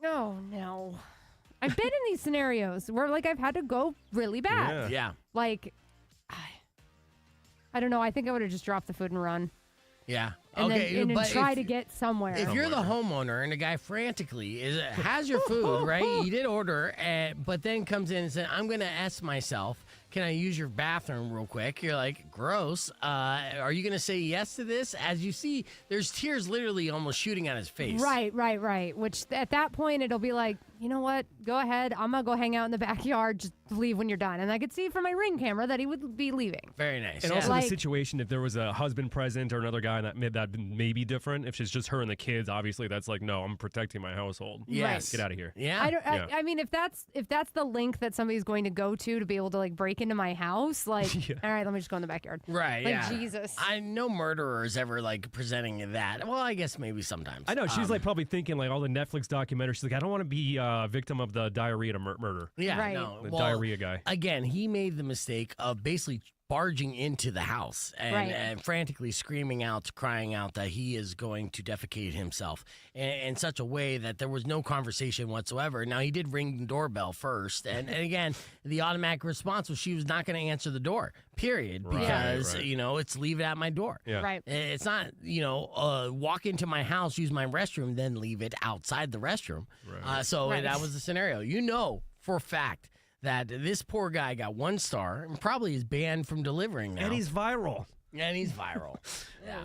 B: Oh, no. I've been in these scenarios where, I've had to go really bad.
A: Yeah.
B: I don't know. I think I would have just dropped the food and run.
A: Yeah.
B: And then try to get somewhere.
A: If you're the homeowner and the guy frantically has your food, right? You did order, but then comes in and says, I'm going to ask myself, can I use your bathroom real quick? You're like, gross. Are you going to say yes to this? As you see, there's tears literally almost shooting out his face.
B: Right. Which at that point, it'll be like, you know what? Go ahead. I'm going to go hang out in the backyard. Just leave when you're done. And I could see from my Ring camera that he would be leaving.
A: Very nice.
C: And also the situation, if there was a husband present or another guy, that may be different. If it's just her and the kids, obviously that's like, no, I'm protecting my household.
A: Yes.
C: Get out of here.
A: Yeah.
B: I mean, if that's the link that somebody's going to go to be able to break into my house, all right, let me just go in the backyard.
A: Right.
B: Jesus.
A: I know murderers ever presenting that. Well, I guess maybe sometimes.
C: I know. She's probably thinking all the Netflix documentaries. She's like, I don't want to be a victim of the diarrhea to murder.
A: Yeah.
B: Right.
A: No.
C: The diarrhea guy.
A: Again, he made the mistake of basically barging into the house and frantically crying out that he is going to defecate himself in such a way that there was no conversation whatsoever. Now, he did ring the doorbell first. And again, the automatic response was she was not going to answer the door, period. Because, it's leave it at my door.
C: Yeah.
B: Right.
A: It's not, walk into my house, use my restroom, then leave it outside the restroom.
C: Right.
A: That was the scenario. For a fact that this poor guy got 1 star and probably is banned from delivering now.
C: And he's viral.
A: Yeah.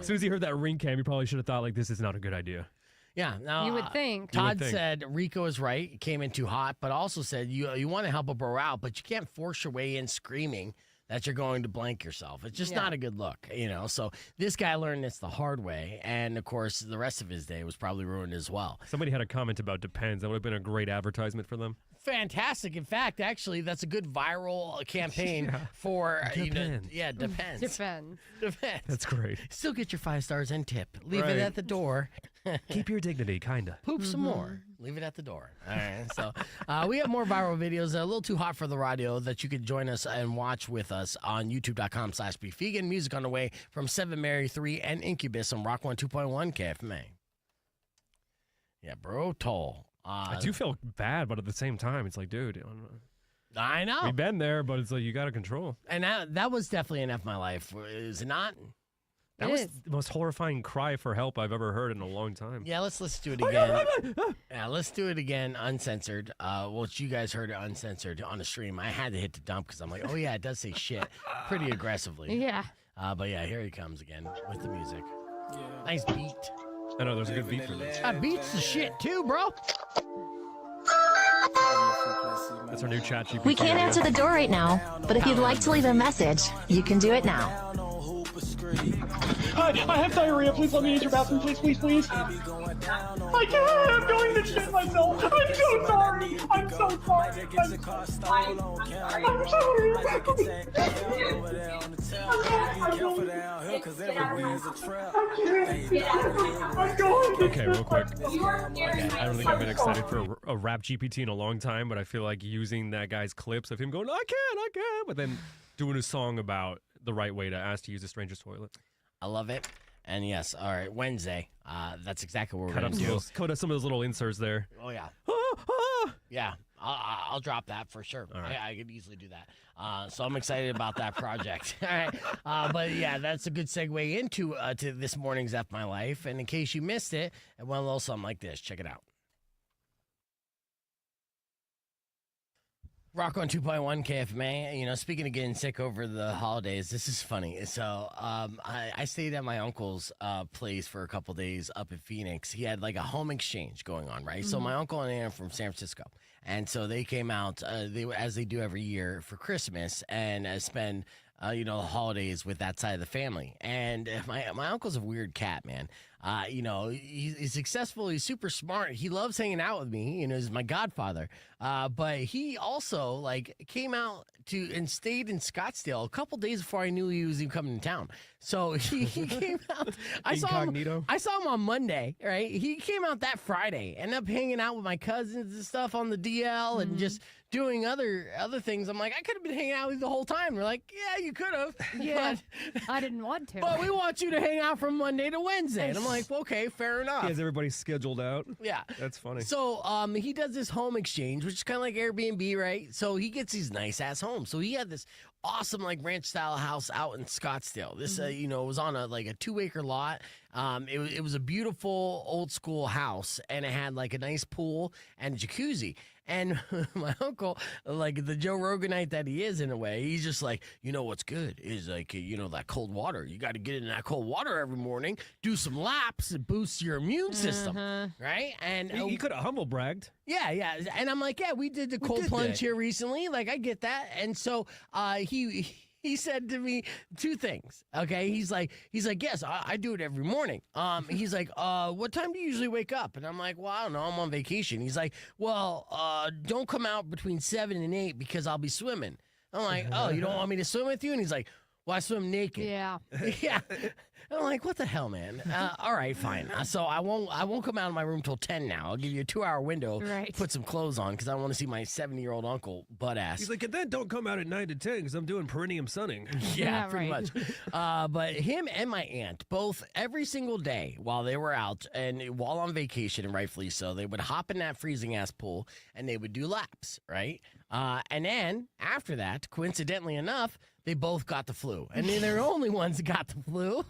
C: As soon as he heard that Ring Cam, he probably should have thought, this is not a good idea.
A: Yeah. Now,
B: You would think.
A: Todd said Rico is right. It came in too hot, but also said you want to help a bro out, but you can't force your way in screaming that you're going to blank yourself. It's just not a good look, So this guy learned this the hard way, and of course, the rest of his day was probably ruined as well.
C: Somebody had a comment about Depends. That would have been a great advertisement for them.
A: Fantastic. In fact, actually, that's a good viral campaign for,
C: Depends.
A: Depends.
B: Depends.
C: That's great.
A: Still get your 5 stars and tip. Leave it at the door.
C: Keep your dignity, kind of.
A: Poop some more. Leave it at the door. All right. So we have more viral videos that are a little too hot for the radio that you could join us and watch with us on youtube.com/beefvegan. Music on the way from 7 Mary 3 and Incubus on Rock 102.1 KFMA. Yeah, bro, toll.
C: I do feel bad, but at the same time, it's like, dude.
A: I know.
C: We've been there, but it's like you got to control.
A: And that was definitely an F my life. Is it not?
C: That was the most horrifying cry for help I've ever heard in a long time.
A: Yeah, let's listen to it again. Yeah, let's do it again, uncensored. Well, you guys heard it uncensored on the stream. I had to hit the dump because I'm like, oh yeah, it does say shit pretty aggressively.
B: Yeah.
A: But yeah, here he comes again with the music. Nice beat.
C: I know, there's a good beat for this.
A: That beat's the shit too, bro.
C: That's our new chat GPT.
K: We can't answer the door right now, but if you'd like to leave a message, you can do it now.
L: Hi, I have diarrhea. Please let me use your bathroom, please, please, please. I can't. I'm going to shit myself. I'm so sorry. I'm so sorry. I'm sorry.
C: Okay, real quick. I don't think I've been excited for a rap GPT in a long time, but I feel like using that guy's clips of him going, I can't, but then doing a song about the right way to ask to use a stranger's toilet.
A: I love it. And yes, all right, Wednesday. That's exactly what we're going to do.
C: Cut up some of those little inserts there.
A: Oh, yeah. Yeah, I'll drop that for sure.
C: All right.
A: I could easily do that. So I'm excited about that project. All right. But yeah, that's a good segue into to this morning's F My Life. And in case you missed it, it went a little something like this. Check it out. Rock on 2.1 KFMA. You know, speaking of getting sick over the holidays, this is funny. So I stayed at my uncle's place for a couple days up in Phoenix. He had like a home exchange going on, right? Mm-hmm. So my uncle and aunt are from San Francisco. And so they came out, as they do every year for Christmas, and spend, the holidays with that side of the family. And my uncle's a weird cat, man. He's successful. He's super smart. He loves hanging out with me. He's my godfather. But he also came out and stayed in Scottsdale a couple days before I knew he was even coming to town. So he came out. I saw him on Monday, right? He came out that Friday. Ended up hanging out with my cousins and stuff on the DL and just doing other things. I'm like, I could have been hanging out with you the whole time. They're like, yeah, you could have.
B: Yeah, I didn't want to.
A: But we want you to hang out from Monday to Wednesday. And I'm like, okay, fair enough.
C: He has everybody scheduled out.
A: Yeah.
C: That's funny.
A: So he does this home exchange, which is kind of like Airbnb, right? So he gets these nice-ass homes. So he had this awesome ranch-style house out in Scottsdale. This, it was on a 2-acre lot. It was a beautiful old-school house, and it had a nice pool and jacuzzi. And my uncle, the Joe Roganite that he is in a way, he's just like, what's good is that cold water. You got to get in that cold water every morning, do some laps, it boosts your immune system, right? And
C: he could have humble bragged.
A: Yeah. And I'm like, yeah, we did the cold plunge here recently. I get that. And so he said to me 2 things. Okay. He's like, yes, I do it every morning. He's like, what time do you usually wake up? And I'm like, well, I don't know. I'm on vacation. He's like, well, don't come out between 7 and 8 because I'll be swimming. I'm like, oh, you don't want me to swim with you? And he's like, well, I swim naked.
B: Yeah.
A: Yeah. I'm like, what the hell, man? All right, fine. So I won't come out of my room till 10 now. I'll give you a 2-hour window.
B: Right.
A: Put some clothes on because I want to see my 70-year-old uncle butt ass.
C: He's like, and then don't come out at 9 to 10 because I'm doing perineum sunning.
A: Yeah, pretty much. But him and my aunt, both every single day while they were out and while on vacation, and rightfully so, they would hop in that freezing ass pool and they would do laps, right? And then after that, coincidentally enough, they both got the flu. And they're the only ones that got the flu.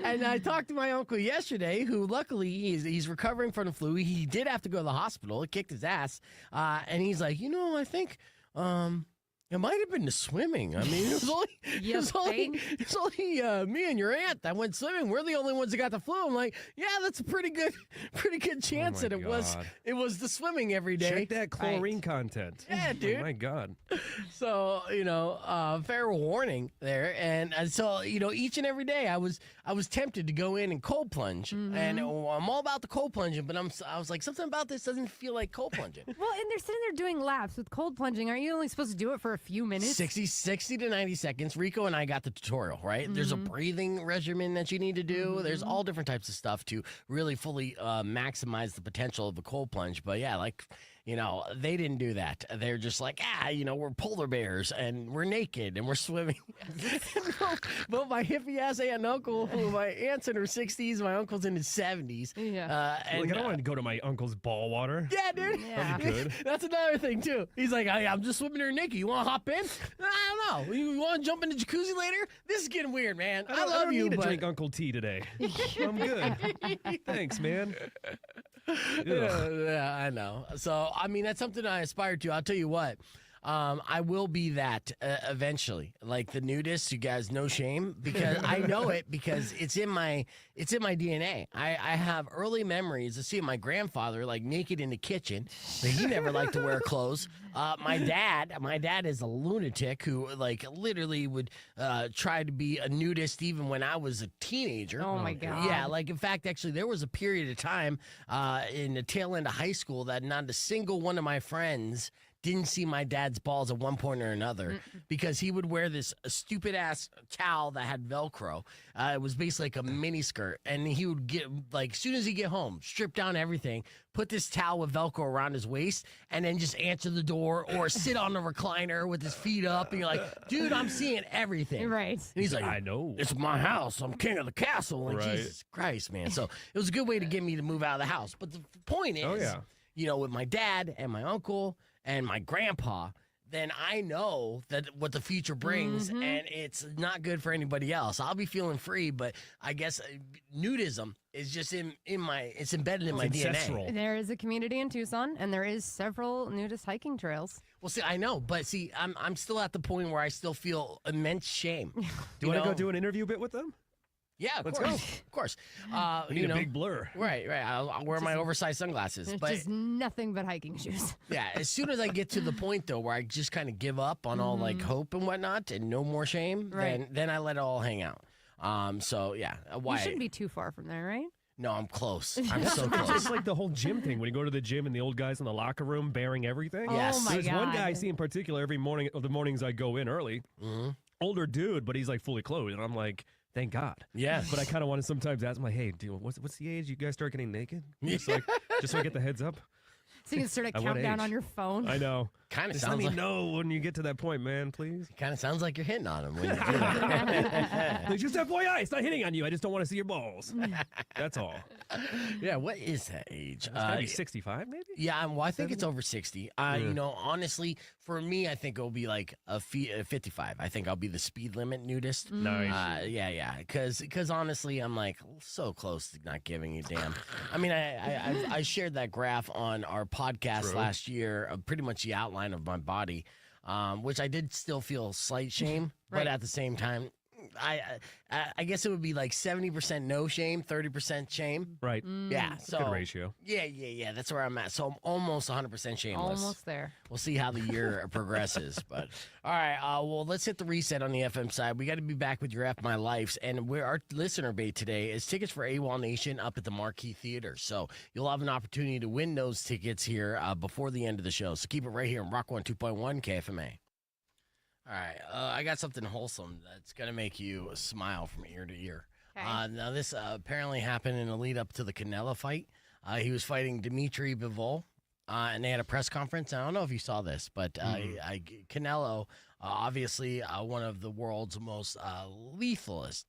A: And I talked to my uncle yesterday, who luckily he's recovering from the flu. He did have to go to the hospital. It kicked his ass. And he's like, I think it might have been the swimming. I mean, it was only me and your aunt that went swimming. We're the only ones that got the flu. I'm like, yeah, that's a pretty good chance that it was the swimming every day.
C: Check that chlorine content.
A: Yeah, dude.
C: Oh my God.
A: So, fair warning there. And so, each and every day I was tempted to go in and cold plunge. And I'm all about the cold plunging, but I was like, something about this doesn't feel like cold plunging.
B: Well, and they're sitting there doing laps with cold plunging. Aren't you only supposed to do it for a few minutes?
A: 60 to 90 seconds. Rico and I got the tutorial, right? There's a breathing regimen that you need to do. There's all different types of stuff to really fully maximize the potential of the cold plunge. But yeah, they didn't do that. They're just like, we're polar bears and we're naked and we're swimming. But my hippie ass aunt and uncle, my aunt's in her 60s, my uncle's in his 70s.
B: Yeah.
C: I don't want to go to my uncle's ball water.
A: Yeah, dude.
B: Yeah.
C: That'd be good.
A: That's another thing, too. He's like, I'm just swimming here naked. You want to hop in? I don't know. You want to jump in the jacuzzi later? This is getting weird, man. I love you,
C: need to
A: but...
C: drink Uncle Tea today. I'm good. Thanks, man.
A: Yeah, I know. So, I mean, that's something I aspire to. I'll tell you what. I will be that eventually, like the nudist. You guys, no shame, because I know it because it's in my DNA. I have early memories of seeing my grandfather like naked in the kitchen, but he never liked to wear clothes. My dad is a lunatic who like literally would try to be a nudist even when I was a teenager.
B: Oh my God.
A: Yeah, like in fact, actually, there was a period of time in the tail end of high school that not a single one of my friends didn't see my dad's balls at one point or another because he would wear this stupid ass towel that had Velcro. It was basically like a mini skirt, and he would get like as soon as he get home, strip down everything, put this towel with Velcro around his waist, and then just answer the door or sit on the recliner with his feet up. And you're like, dude, I'm seeing everything.
B: Right.
A: And he's like,
C: I know.
A: It's my house. I'm king of the castle. And
C: Right.
A: Jesus Christ, man. So it was a good way to get me to move out of the house. But the point is, with my dad and my uncle and my grandpa, then I know that what the future brings, and it's not good for anybody else. I'll be feeling free, but I guess nudism is just it's embedded in my DNA.
B: There is a community in Tucson, and there is several nudist hiking trails.
A: Well, see, I know, but see, I'm still at the point where I still feel immense shame.
C: Do you want to go do an interview bit with them?
A: Yeah, of
C: Let's
A: course.
C: go.
A: Of course.
C: We need a big blur.
A: Right. I'll wear my oversized sunglasses.
B: It's
A: But
B: just nothing but hiking shoes.
A: yeah, as soon as I get to the point, though, where I just kind of give up on all, like, hope and whatnot and no more shame, then I let it all hang out. So, yeah.
B: You shouldn't be too far from there, right?
A: No, I'm close. I'm so
C: It's
A: close.
C: just like the whole gym thing. When you go to the gym and the old guys in the locker room bearing everything.
A: Yes.
B: Oh, my
C: There's one
B: God.
C: guy I see in particular every morning, of the mornings I go in early. Older dude, but he's like fully clothed. And I'm like, thank God.
A: Yeah.
C: But I kind of want to sometimes ask him, like, hey, dude, what's the age you guys start getting naked? Just so I get the heads up.
B: So you can start a
C: At what
B: countdown
C: age?
B: on your phone.
C: I know.
A: Kind of
C: Just let
A: sounds
C: me
A: like
C: know when you get to that point, man, please.
A: kind of sounds like you're hitting on him when you do that.
C: Like, just FYI, it's not hitting on you. I just don't want to see your balls. That's all.
A: Yeah, what is that age?
C: It's gotta be 65, maybe?
A: Yeah, well, I think it's over 60. Honestly, for me, I think it'll be like a 55. I think I'll be the speed limit nudist.
C: Nice.
A: Yeah. Because honestly, I'm like so close to not giving a damn. I mean, I shared that graph on our podcast last year of pretty much the outline of my body, which I did still feel slight shame, but at the same time, I guess it would be like 70% no shame, 30% shame.
C: Right.
A: Yeah. So
C: Good ratio.
A: Yeah. That's where I'm at. So I'm almost 100% shameless.
B: Almost there.
A: We'll see how the year progresses. But all right, well, let's hit the reset on the FM side. We got to be back with your F My Lives, and our listener bait today is tickets for AWOL Nation up at the Marquee Theater. So you'll have an opportunity to win those tickets here before the end of the show. So keep it right here on Rock 102.1 KFMA. All right, I got something wholesome that's going to make you smile from ear to ear.
B: Okay.
A: Now, this apparently happened in the lead up to the Canelo fight. He was fighting Dimitri Bivol, and they had a press conference. I don't know if you saw this, but Canelo, obviously one of the world's most lethalest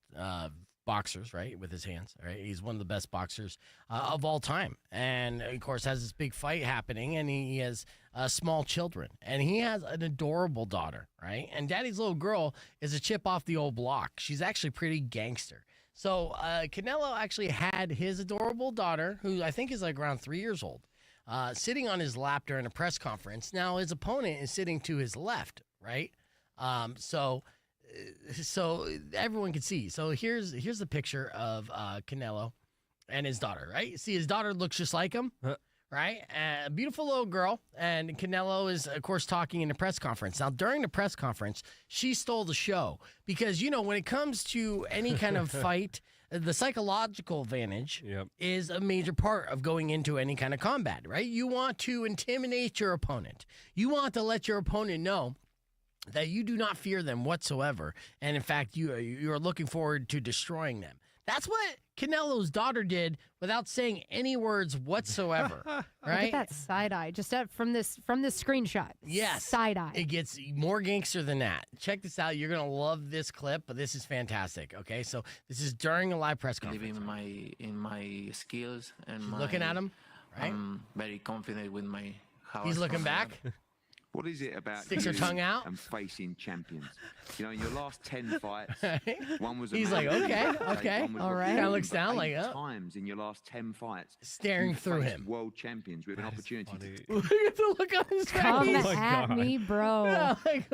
A: boxers, right, with his hands, right? He's one of the best boxers of all time. And, of course, has this big fight happening, and he has small children. And he has an adorable daughter, right? And daddy's little girl is a chip off the old block. She's actually pretty gangster. So Canelo actually had his adorable daughter, who I think is like around 3 years old, sitting on his lap during a press conference. Now, his opponent is sitting to his left, right? So everyone can see. So here's the picture of Canelo and his daughter, right? See, his daughter looks just like him, right? A beautiful little girl, and Canelo is, of course, talking in the press conference. Now, during the press conference, she stole the show because, when it comes to any kind of fight, the psychological advantage is a major part of going into any kind of combat, right? You want to intimidate your opponent. You want to let your opponent know that you do not fear them whatsoever, and in fact, you are looking forward to destroying them. That's what Canelo's daughter did without saying any words whatsoever.
B: Look
A: Right?
B: at that side eye, just from this screenshot.
A: Yes.
B: Side eye.
A: It gets more gangster than that. Check this out. You're going to love this clip, but this is fantastic. Okay, so this is during a live press conference.
J: In my skills and
A: She's
J: my,
A: looking at him, right?
J: I'm very confident with my.
A: He's looking back.
M: What is it about
A: Sticks her
M: you
A: tongue out.
M: and facing champions? You know, in your last 10 fights, one was a
A: He's like,
M: man,
A: okay,
M: one was
B: all
M: Rocky
B: right.
A: Kinda
M: Balboa,
A: looks
M: but
A: down like,
M: 8
A: oh.
M: times in your last 10 fights,
A: Staring
M: you
A: through
M: faced
A: him.
M: world champions with an opportunity to
A: Look at the look on his face.
B: Come
C: Oh my
B: at
C: God.
B: me, bro.
A: Yeah, like,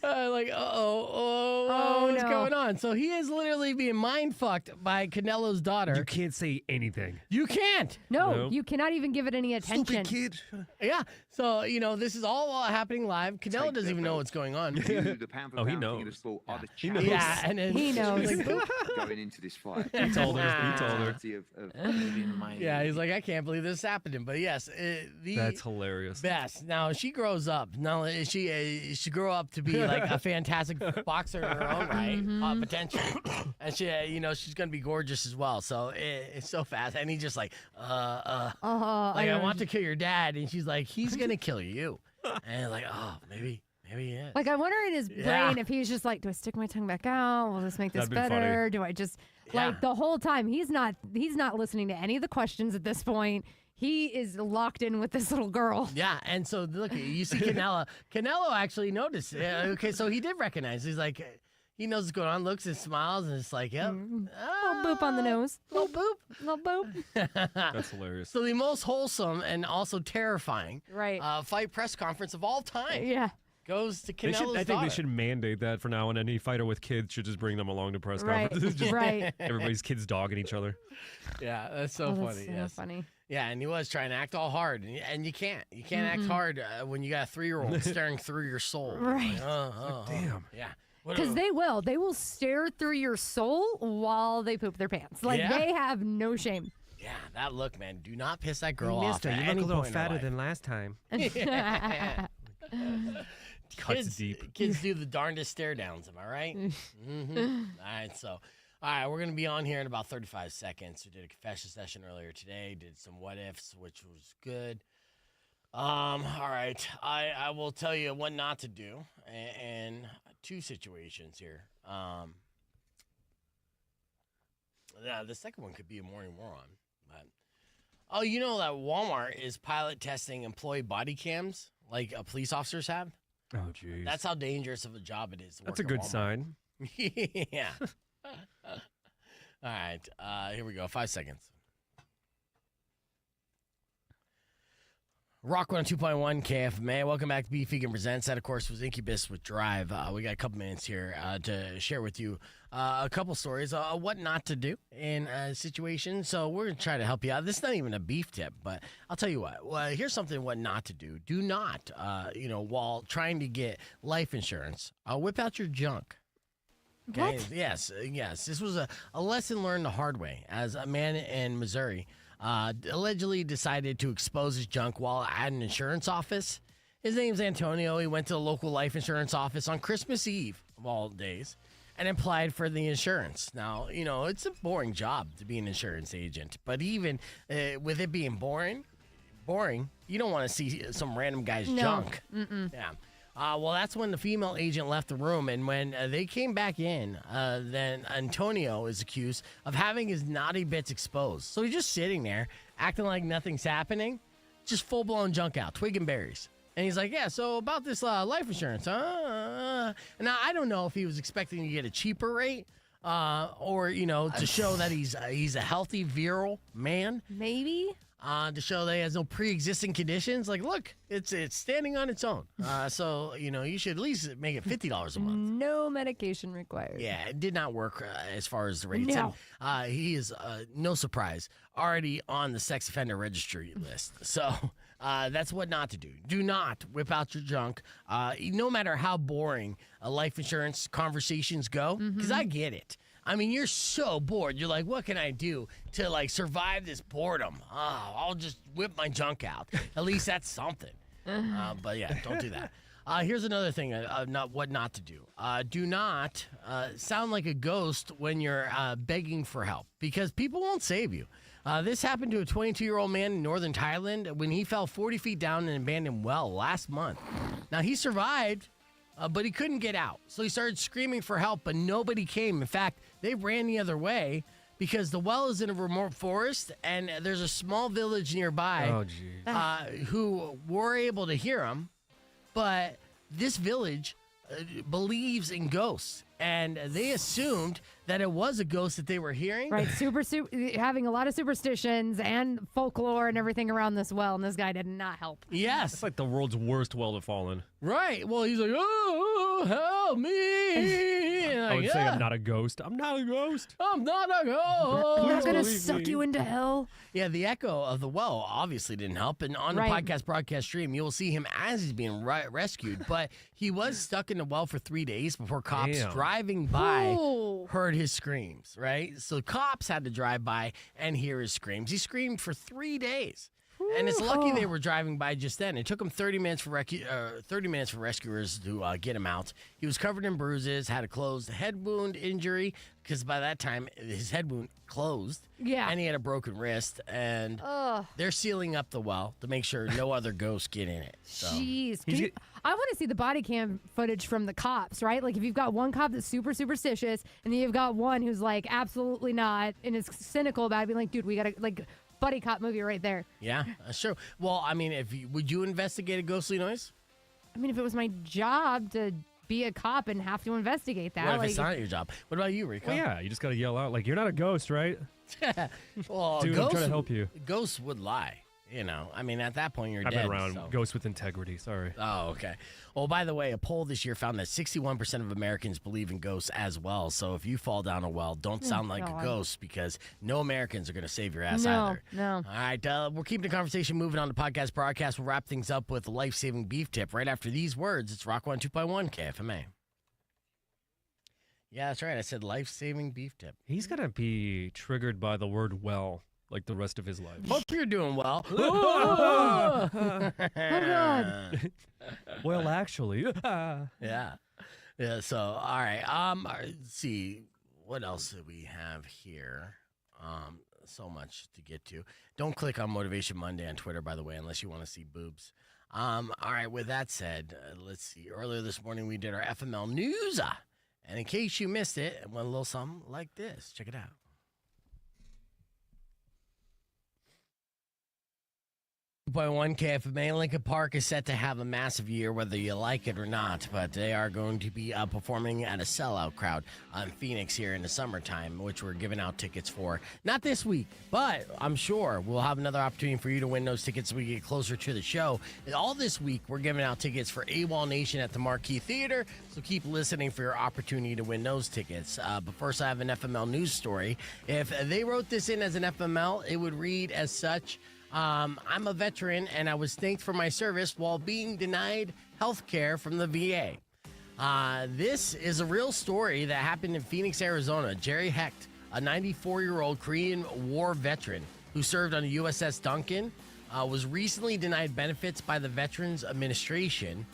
A: like, what's
B: no.
A: going on? So he is literally being mind fucked by Canelo's daughter.
C: You can't say anything.
A: You can't.
B: No,
C: No.
B: you cannot even give it any attention.
C: kid.
A: Yeah. So, this is all happening live. Canelo
M: Take
A: doesn't
M: the
A: even know
M: belt.
A: what's going on.
M: you, the pound for
C: Oh, he
M: pound king
C: knows.
M: of the sport, are the
C: He knows.
M: champions.
A: Yeah, and then
B: He knows.
A: she's like, boop.
M: Going into this fight.
C: He told her.
A: Ah.
C: He told her.
M: Reality of
J: in my.
A: Yeah, he's like, I can't believe this is happening. But yes, the
C: That's hilarious.
A: best. Now she grows up. Now she grow up to be like a fantastic boxer in her own right, potential, and she's gonna be gorgeous as well. So it's so fast, and he's just like, I want to kill your dad, and she's like, he's gonna kill you, and like, oh, maybe he is.
B: Like, I wonder in his
A: Yeah.
B: brain if he's just like, do I stick my tongue back out? Will this make this
C: That'd be funny.
B: better? Do I just
A: Yeah.
B: like the whole time he's not listening to any of the questions at this point. He is locked in with this little girl.
A: Yeah, and so look, you see Canelo. Canelo actually noticed. Okay, so he did recognize. He's like, he knows what's going on. Looks and smiles, and it's like, yep,
B: Little boop on the nose.
A: little boop.
B: Little boop.
C: That's hilarious.
A: So the most wholesome and also terrifying
B: Right.
A: fight press conference of all time
B: Yeah.
A: goes to
C: They
A: Canelo's
C: should, I think
A: daughter.
C: they should mandate that for now, and any fighter with kids should just bring them along to press
B: Right.
C: conferences. Just
B: Right.
C: Everybody's kids dogging each other.
A: Yeah, that's so
B: Oh,
A: funny.
B: that's so
A: Yes.
B: funny.
A: Yeah, and he was trying to act all hard, and you can't. You can't act hard when you got a 3-year-old staring through your soul.
B: Right.
A: Like,
C: Damn.
A: Yeah.
B: Because they will stare through your soul while they poop their pants. Like,
A: Yeah.
B: they have no shame.
A: Yeah, that look, man. Do not piss that girl off. At any point in her life.
C: last time. Cuts
A: Kids,
C: deep.
A: kids do the darndest stare downs. Am I right? All right, so. All right, we're going to be on here in about 35 seconds. We did a confession session earlier today, did some what ifs, which was good. All right, I will tell you what not to do in 2 situations here. The second one could be a morning moron. But, you know that Walmart is pilot testing employee body cams like police officers have?
C: Oh, jeez.
A: That's how dangerous of a job it is to
C: That's a
A: work
C: good
A: at Walmart.
C: sign.
A: Yeah. All right, here we go. 5 seconds. Rock 102.1 KFMA. Welcome back to Beef Vegan Presents. That, of course, was Incubus with Drive. We got a couple minutes here to share with you a couple stories of what not to do in a situation. So we're going to try to help you out. This is not even a beef tip, but I'll tell you what. Well, here's something what not to do. Do not, while trying to get life insurance, whip out your junk. Okay?
B: What?
A: Yes. This was a lesson learned the hard way as a man in Missouri allegedly decided to expose his junk while at an insurance office. His name's Antonio. He went to the local life insurance office on Christmas Eve, of all days, and applied for the insurance. Now, it's a boring job to be an insurance agent, but even with it being boring, you don't want to see some random guy's junk. Yeah. Well, that's when the female agent left the room, and when they came back in, then Antonio is accused of having his naughty bits exposed. So he's just sitting there, acting like nothing's happening, just full-blown junk out, twig and berries. And he's like, yeah, so about this life insurance, huh? Now, I don't know if he was expecting to get a cheaper rate or, to show that he's a healthy, virile man.
B: Maybe.
A: To show that he has no pre-existing conditions. Like, look, it's standing on its own. So, you should at least make it $50 a month.
B: No medication required.
A: Yeah, it did not work as far as the rates.
B: No.
A: And, he is, no surprise, already on the sex offender registry list. So that's what not to do. Do not whip out your junk, no matter how boring life insurance conversations go, because I get it. I mean, you're so bored. You're like, what can I do to, survive this boredom? I'll just whip my junk out. At least that's something. But, yeah, don't do that. Here's another thing, what not to do. Do not sound like a ghost when you're begging for help, because people won't save you. This happened to a 22-year-old man in northern Thailand when he fell 40 feet down in an abandoned well last month. Now, he survived, but he couldn't get out. So he started screaming for help, but nobody came. In fact, they ran the other way because the well is in a remote forest, and there's a small village nearby who were able to hear him. But this village believes in ghosts, and they assumed that it was a ghost that they were hearing.
B: Right, having a lot of superstitions and folklore and everything around this well, and this guy did not help.
A: Yes.
C: It's like the world's worst well to fall in.
A: Right. Well, he's like, oh, help me.
C: I would say I'm not a ghost. I'm not a ghost.
A: I'm not a ghost.
B: We're going to suck you into hell.
A: Yeah, the echo of the well obviously didn't help. And on the podcast broadcast stream, you'll see him as he's being rescued. But he was stuck in the well for 3 days before cops driving by heard his screams, right? So cops had to drive by and hear his screams. He screamed for 3 days. And it's lucky they were driving by just then. It took him 30 minutes for rescuers to get him out. He was covered in bruises, had a closed head wound injury, because by that time his head wound closed.
B: Yeah.
A: And he had a broken wrist. And they're sealing up the well to make sure no other ghosts get in it. So.
B: Jeez. I want to see the body cam footage from the cops, right? Like if you've got one cop that's super superstitious, and then you've got one who's like absolutely not and is cynical about it, being like, dude, we got to like... buddy cop movie right there.
A: Yeah, sure. Well, I mean, would you investigate a ghostly noise?
B: I mean, if it was my job to be a cop and have to investigate that.
A: What if it's not your job? What about you, Rico?
C: Well, yeah, you just got to yell out, like, you're not a ghost, right?
A: Well,
C: dude, I'm trying to help you.
A: Ghosts would lie. You know, I mean, at that point, you're
C: I've
A: dead.
C: been around ghosts with integrity. Sorry.
A: Oh, okay. Well, by the way, a poll this year found that 61% of Americans believe in ghosts as well. So if you fall down a well, don't sound like a ghost, because no Americans are going to save your ass either.
B: No.
A: All right. We're keeping the conversation moving on the podcast broadcast. We'll wrap things up with a life-saving beef tip right after these words. It's Rock 102.1 KFMA. Yeah, that's right. I said life-saving beef tip.
C: He's going to be triggered by the word well. Like the rest of his life.
A: Hope you're doing well.
B: Oh, God.
C: Well, actually.
A: Yeah. So, all right. Let's see. What else do we have here? So much to get to. Don't click on Motivation Monday on Twitter, by the way, unless you want to see boobs. All right. With that said, let's see. Earlier this morning, we did our FML news. And in case you missed it, it went a little something like this. Check it out. 2.1 KFMA. Lincoln Park is set to have a massive year, whether you like it or not, but they are going to be performing at a sellout crowd in Phoenix here in the summertime, which we're giving out tickets for. Not this week, but I'm sure we'll have another opportunity for you to win those tickets as we get closer to the show. All this week, we're giving out tickets for AWOL Nation at the Marquee Theater, so keep listening for your opportunity to win those tickets. But first, I have an FML news story. If they wrote this in as an FML, it would read as such. I'm a veteran, and I was thanked for my service while being denied health care from the VA. This is a real story that happened in Phoenix, Arizona. Jerry Hecht, a 94-year-old Korean War veteran who served on the USS Duncan, was recently denied benefits by the Veterans Administration,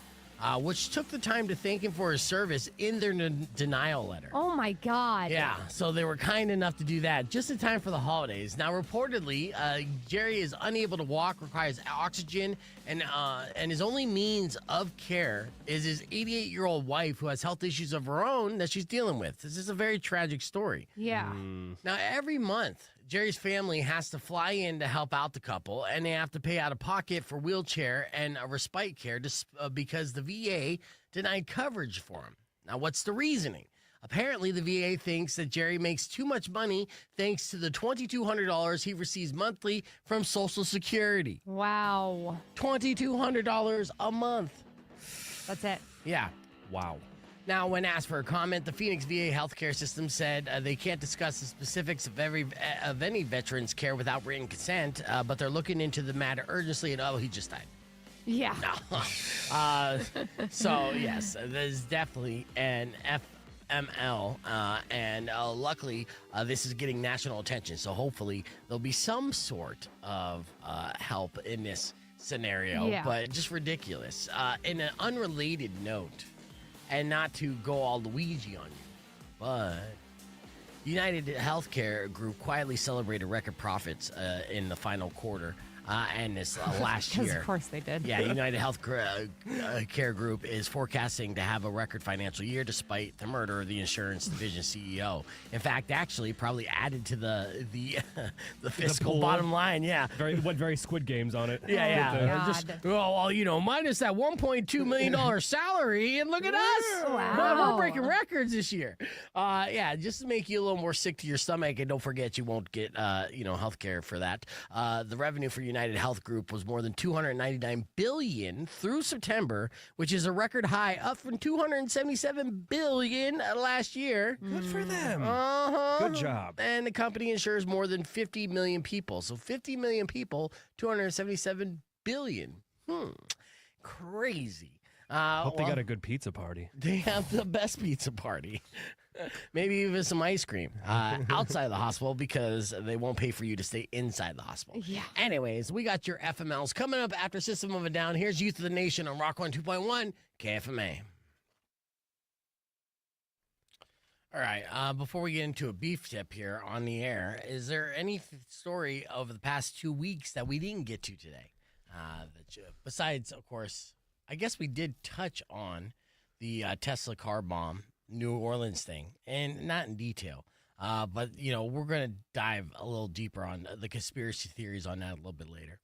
A: which took the time to thank him for his service in their denial letter.
B: Oh, my God.
A: Yeah, so they were kind enough to do that just in time for the holidays. Now, reportedly, Jerry is unable to walk, requires oxygen, and his only means of care is his 88-year-old wife who has health issues of her own that she's dealing with. This is a very tragic story.
B: Yeah.
A: Now, every month, Jerry's family has to fly in to help out the couple, and they have to pay out of pocket for wheelchair and respite care because the VA denied coverage for him. Now, what's the reasoning? Apparently, the VA thinks that Jerry makes too much money thanks to the $2,200 he receives monthly from Social Security.
B: Wow.
A: $2,200 a month.
B: That's it.
A: Yeah.
C: Wow.
A: Now, when asked for a comment, the Phoenix VA healthcare system said they can't discuss the specifics of any veteran's care without written consent, but they're looking into the matter urgently, and he just died.
B: Yeah.
A: So, yes, there's definitely an FML, and luckily, this is getting national attention, so hopefully there'll be some sort of help in this scenario, but just ridiculous. In an unrelated note, and not to go all Luigi on you, but United Healthcare Group quietly celebrated record profits in the final quarter. And this last year.
B: Of course they did.
A: Yeah, United Health Care Group is forecasting to have a record financial year despite the murder of the insurance division CEO. In fact, actually, probably added to the fiscal bottom line. Yeah,
C: went very Squid Games on it.
A: Yeah. Minus that $1.2 million salary, and look at us.
B: Wow.
A: We're breaking records this year. Just to make you a little more sick to your stomach, and don't forget you won't get health care for that. The revenue for United Health Group was more than $299 billion through September, which is a record high, up from $277 billion last year.
C: Good for them.
A: Uh-huh.
C: Good job.
A: And the company insures more than 50 million people. So 50 million people, $277 billion. Crazy.
C: Hope they got a good pizza party.
A: They have the best pizza party. Maybe even some ice cream outside the hospital because they won't pay for you to stay inside the hospital.
B: Yeah.
A: Anyways, we got your FMLs coming up after System of a Down. Here's Youth of the Nation on Rock 102.1 KFMA. All right, before we get into a beef tip here on the air, is there any story over the past 2 weeks that we didn't get to today? Besides, of course, I guess we did touch on the Tesla car bomb, New Orleans thing, and not in detail. But, we're going to dive a little deeper on the conspiracy theories on that a little bit later.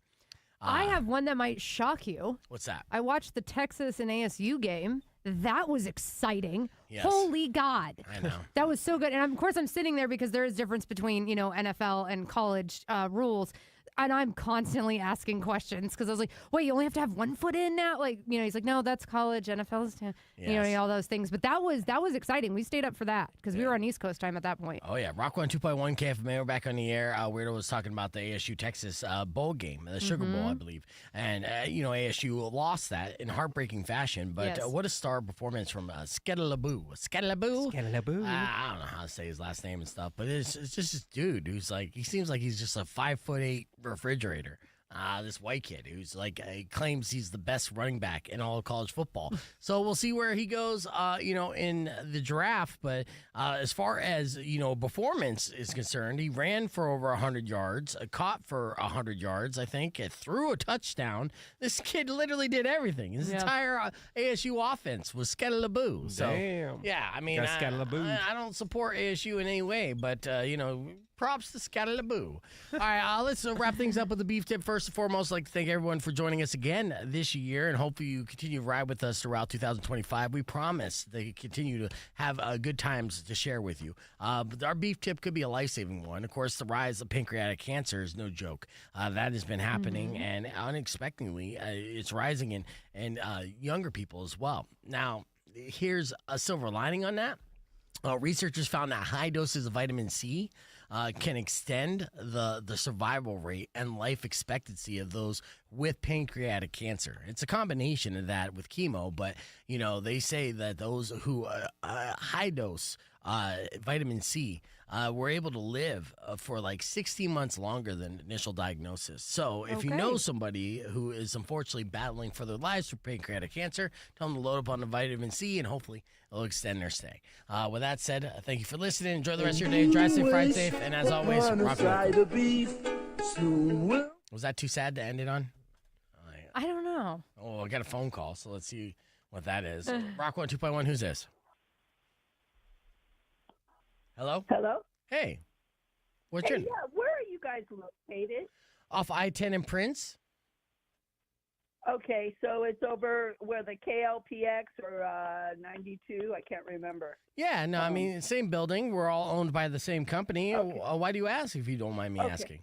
B: I have one that might shock you.
A: What's that?
B: I watched the Texas and ASU game. That was exciting.
A: Yes.
B: Holy God.
A: I know.
B: That was so good. And of course, I'm sitting there because there is difference between, NFL and college rules. And I'm constantly asking questions because I was like, wait, you only have to have 1 foot in now? He's like, no, that's college, NFL's, all those things. But that was exciting. We stayed up for that because we were on East Coast time at that point.
A: Oh, yeah. Rock 102.1 KFMA. We're back on the air. Weirdo was talking about the ASU Texas bowl game, the Sugar Bowl, I believe. And, ASU lost that in heartbreaking fashion. But what a star performance from Skedelaboo. Skedelaboo?
C: Skedelaboo.
A: I don't know how to say his last name and stuff, but it's just this dude who's he seems like he's just a 5'8" refrigerator. This white kid who's he claims he's the best running back in all of college football. So we'll see where he goes, in the draft. But as far as, performance is concerned, he ran for over 100 yards, caught for 100 yards, I think, threw a touchdown. This kid literally did everything. His entire ASU offense was Skedelaboo. So,
C: damn.
A: Yeah, I mean, I don't support ASU in any way, but, props to Skedelaboo. All right, let's wrap things up with the beef tip. First and foremost, I'd like to thank everyone for joining us again this year, and hopefully you continue to ride with us throughout 2025. We promise to continue to have good times to share with you. But our beef tip could be a life-saving one. Of course, the rise of pancreatic cancer is no joke. That has been happening, and unexpectedly, it's rising in younger people as well. Now, here's a silver lining on that. Researchers found that high doses of vitamin C can extend the survival rate and life expectancy of those with pancreatic cancer. It's a combination of that with chemo, but they say that those who high dose vitamin C were able to live for 16 months longer than initial diagnosis. So if you know somebody who is unfortunately battling for their lives for pancreatic cancer, tell them to load up on the vitamin C and hopefully it'll extend their stay. With that said, thank you for listening. Enjoy the rest of your day. Drive safe, ride safe, and as always, rock on. Was that too sad to end it on?
B: I don't know.
A: Oh, I got a phone call, so let's see what that is. Rock 102.1, who's this? Hello?
N: Hello?
A: Hey. What's your name?
N: Yeah, where are you guys located?
A: Off I-10 and Prince.
N: Okay, so it's over where the KLPX or 92, I can't remember.
A: Yeah, no, I mean, same building. We're all owned by the same company. Okay. Why do you ask if you don't mind me asking?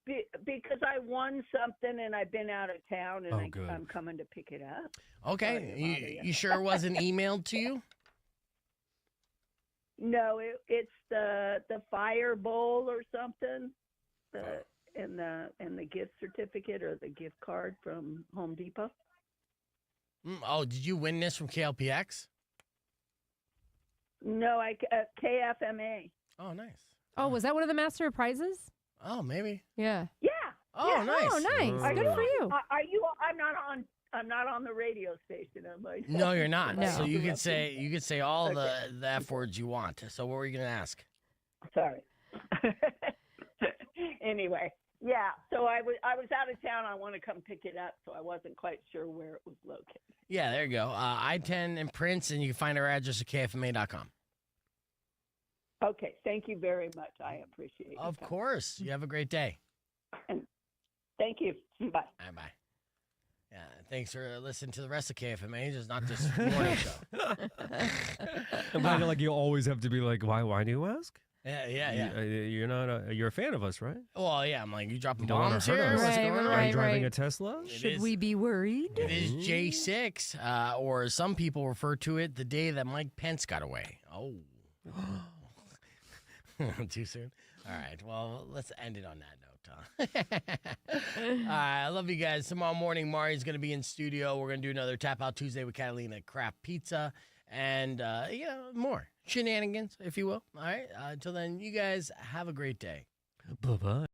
N: Because I won something and I've been out of town and I'm coming to pick it up.
A: Okay, you sure it wasn't emailed to you?
N: No, it's the fire bowl or something, and the gift certificate or the gift card from Home Depot.
A: Did you win this from KLPX?
N: No, KFMA.
A: Oh, nice.
B: Oh, was that one of the Master of Prizes?
A: Oh, maybe.
B: Yeah.
N: Yeah.
A: Oh,
N: Yeah.
A: nice.
B: Oh, nice.
N: Are
B: Good
N: you
B: for you.
N: Are you? I'm not on the radio station, am I?
A: No, you're not.
B: No.
A: So you could say all the F words you want. So what were you gonna ask?
N: Sorry. Anyway, yeah. So I was out of town. I want to come pick it up, so I wasn't quite sure where it was located.
A: Yeah, there you go. I-10 in Prince, and you can find our address at kfma.com.
N: Okay. Thank you very much. I appreciate it.
A: Of course. You have a great day.
N: And thank you. Bye.
A: Bye. Yeah, thanks for listening to the rest of KFMA, just not this morning show.
C: And I know, like, you always have to be like, why do you ask?
A: Yeah.
C: You're not you're a fan of us, right?
A: Well, yeah, I'm like, you dropping
C: You don't wanna
A: bombs
C: hurt
A: here?
C: us.
A: What's going on?
C: Are you driving a Tesla?
B: Should we be worried?
A: It is J6, or some people refer to it the day that Mike Pence got away. Oh. Too soon? All right, well, let's end it on that note, huh? All right, I love you guys. Tomorrow morning, Mari's going to be in studio. We're going to do another Tap Out Tuesday with Catalina Craft Pizza and, more shenanigans, if you will. All right, until then, you guys have a great day.
C: Bye-bye.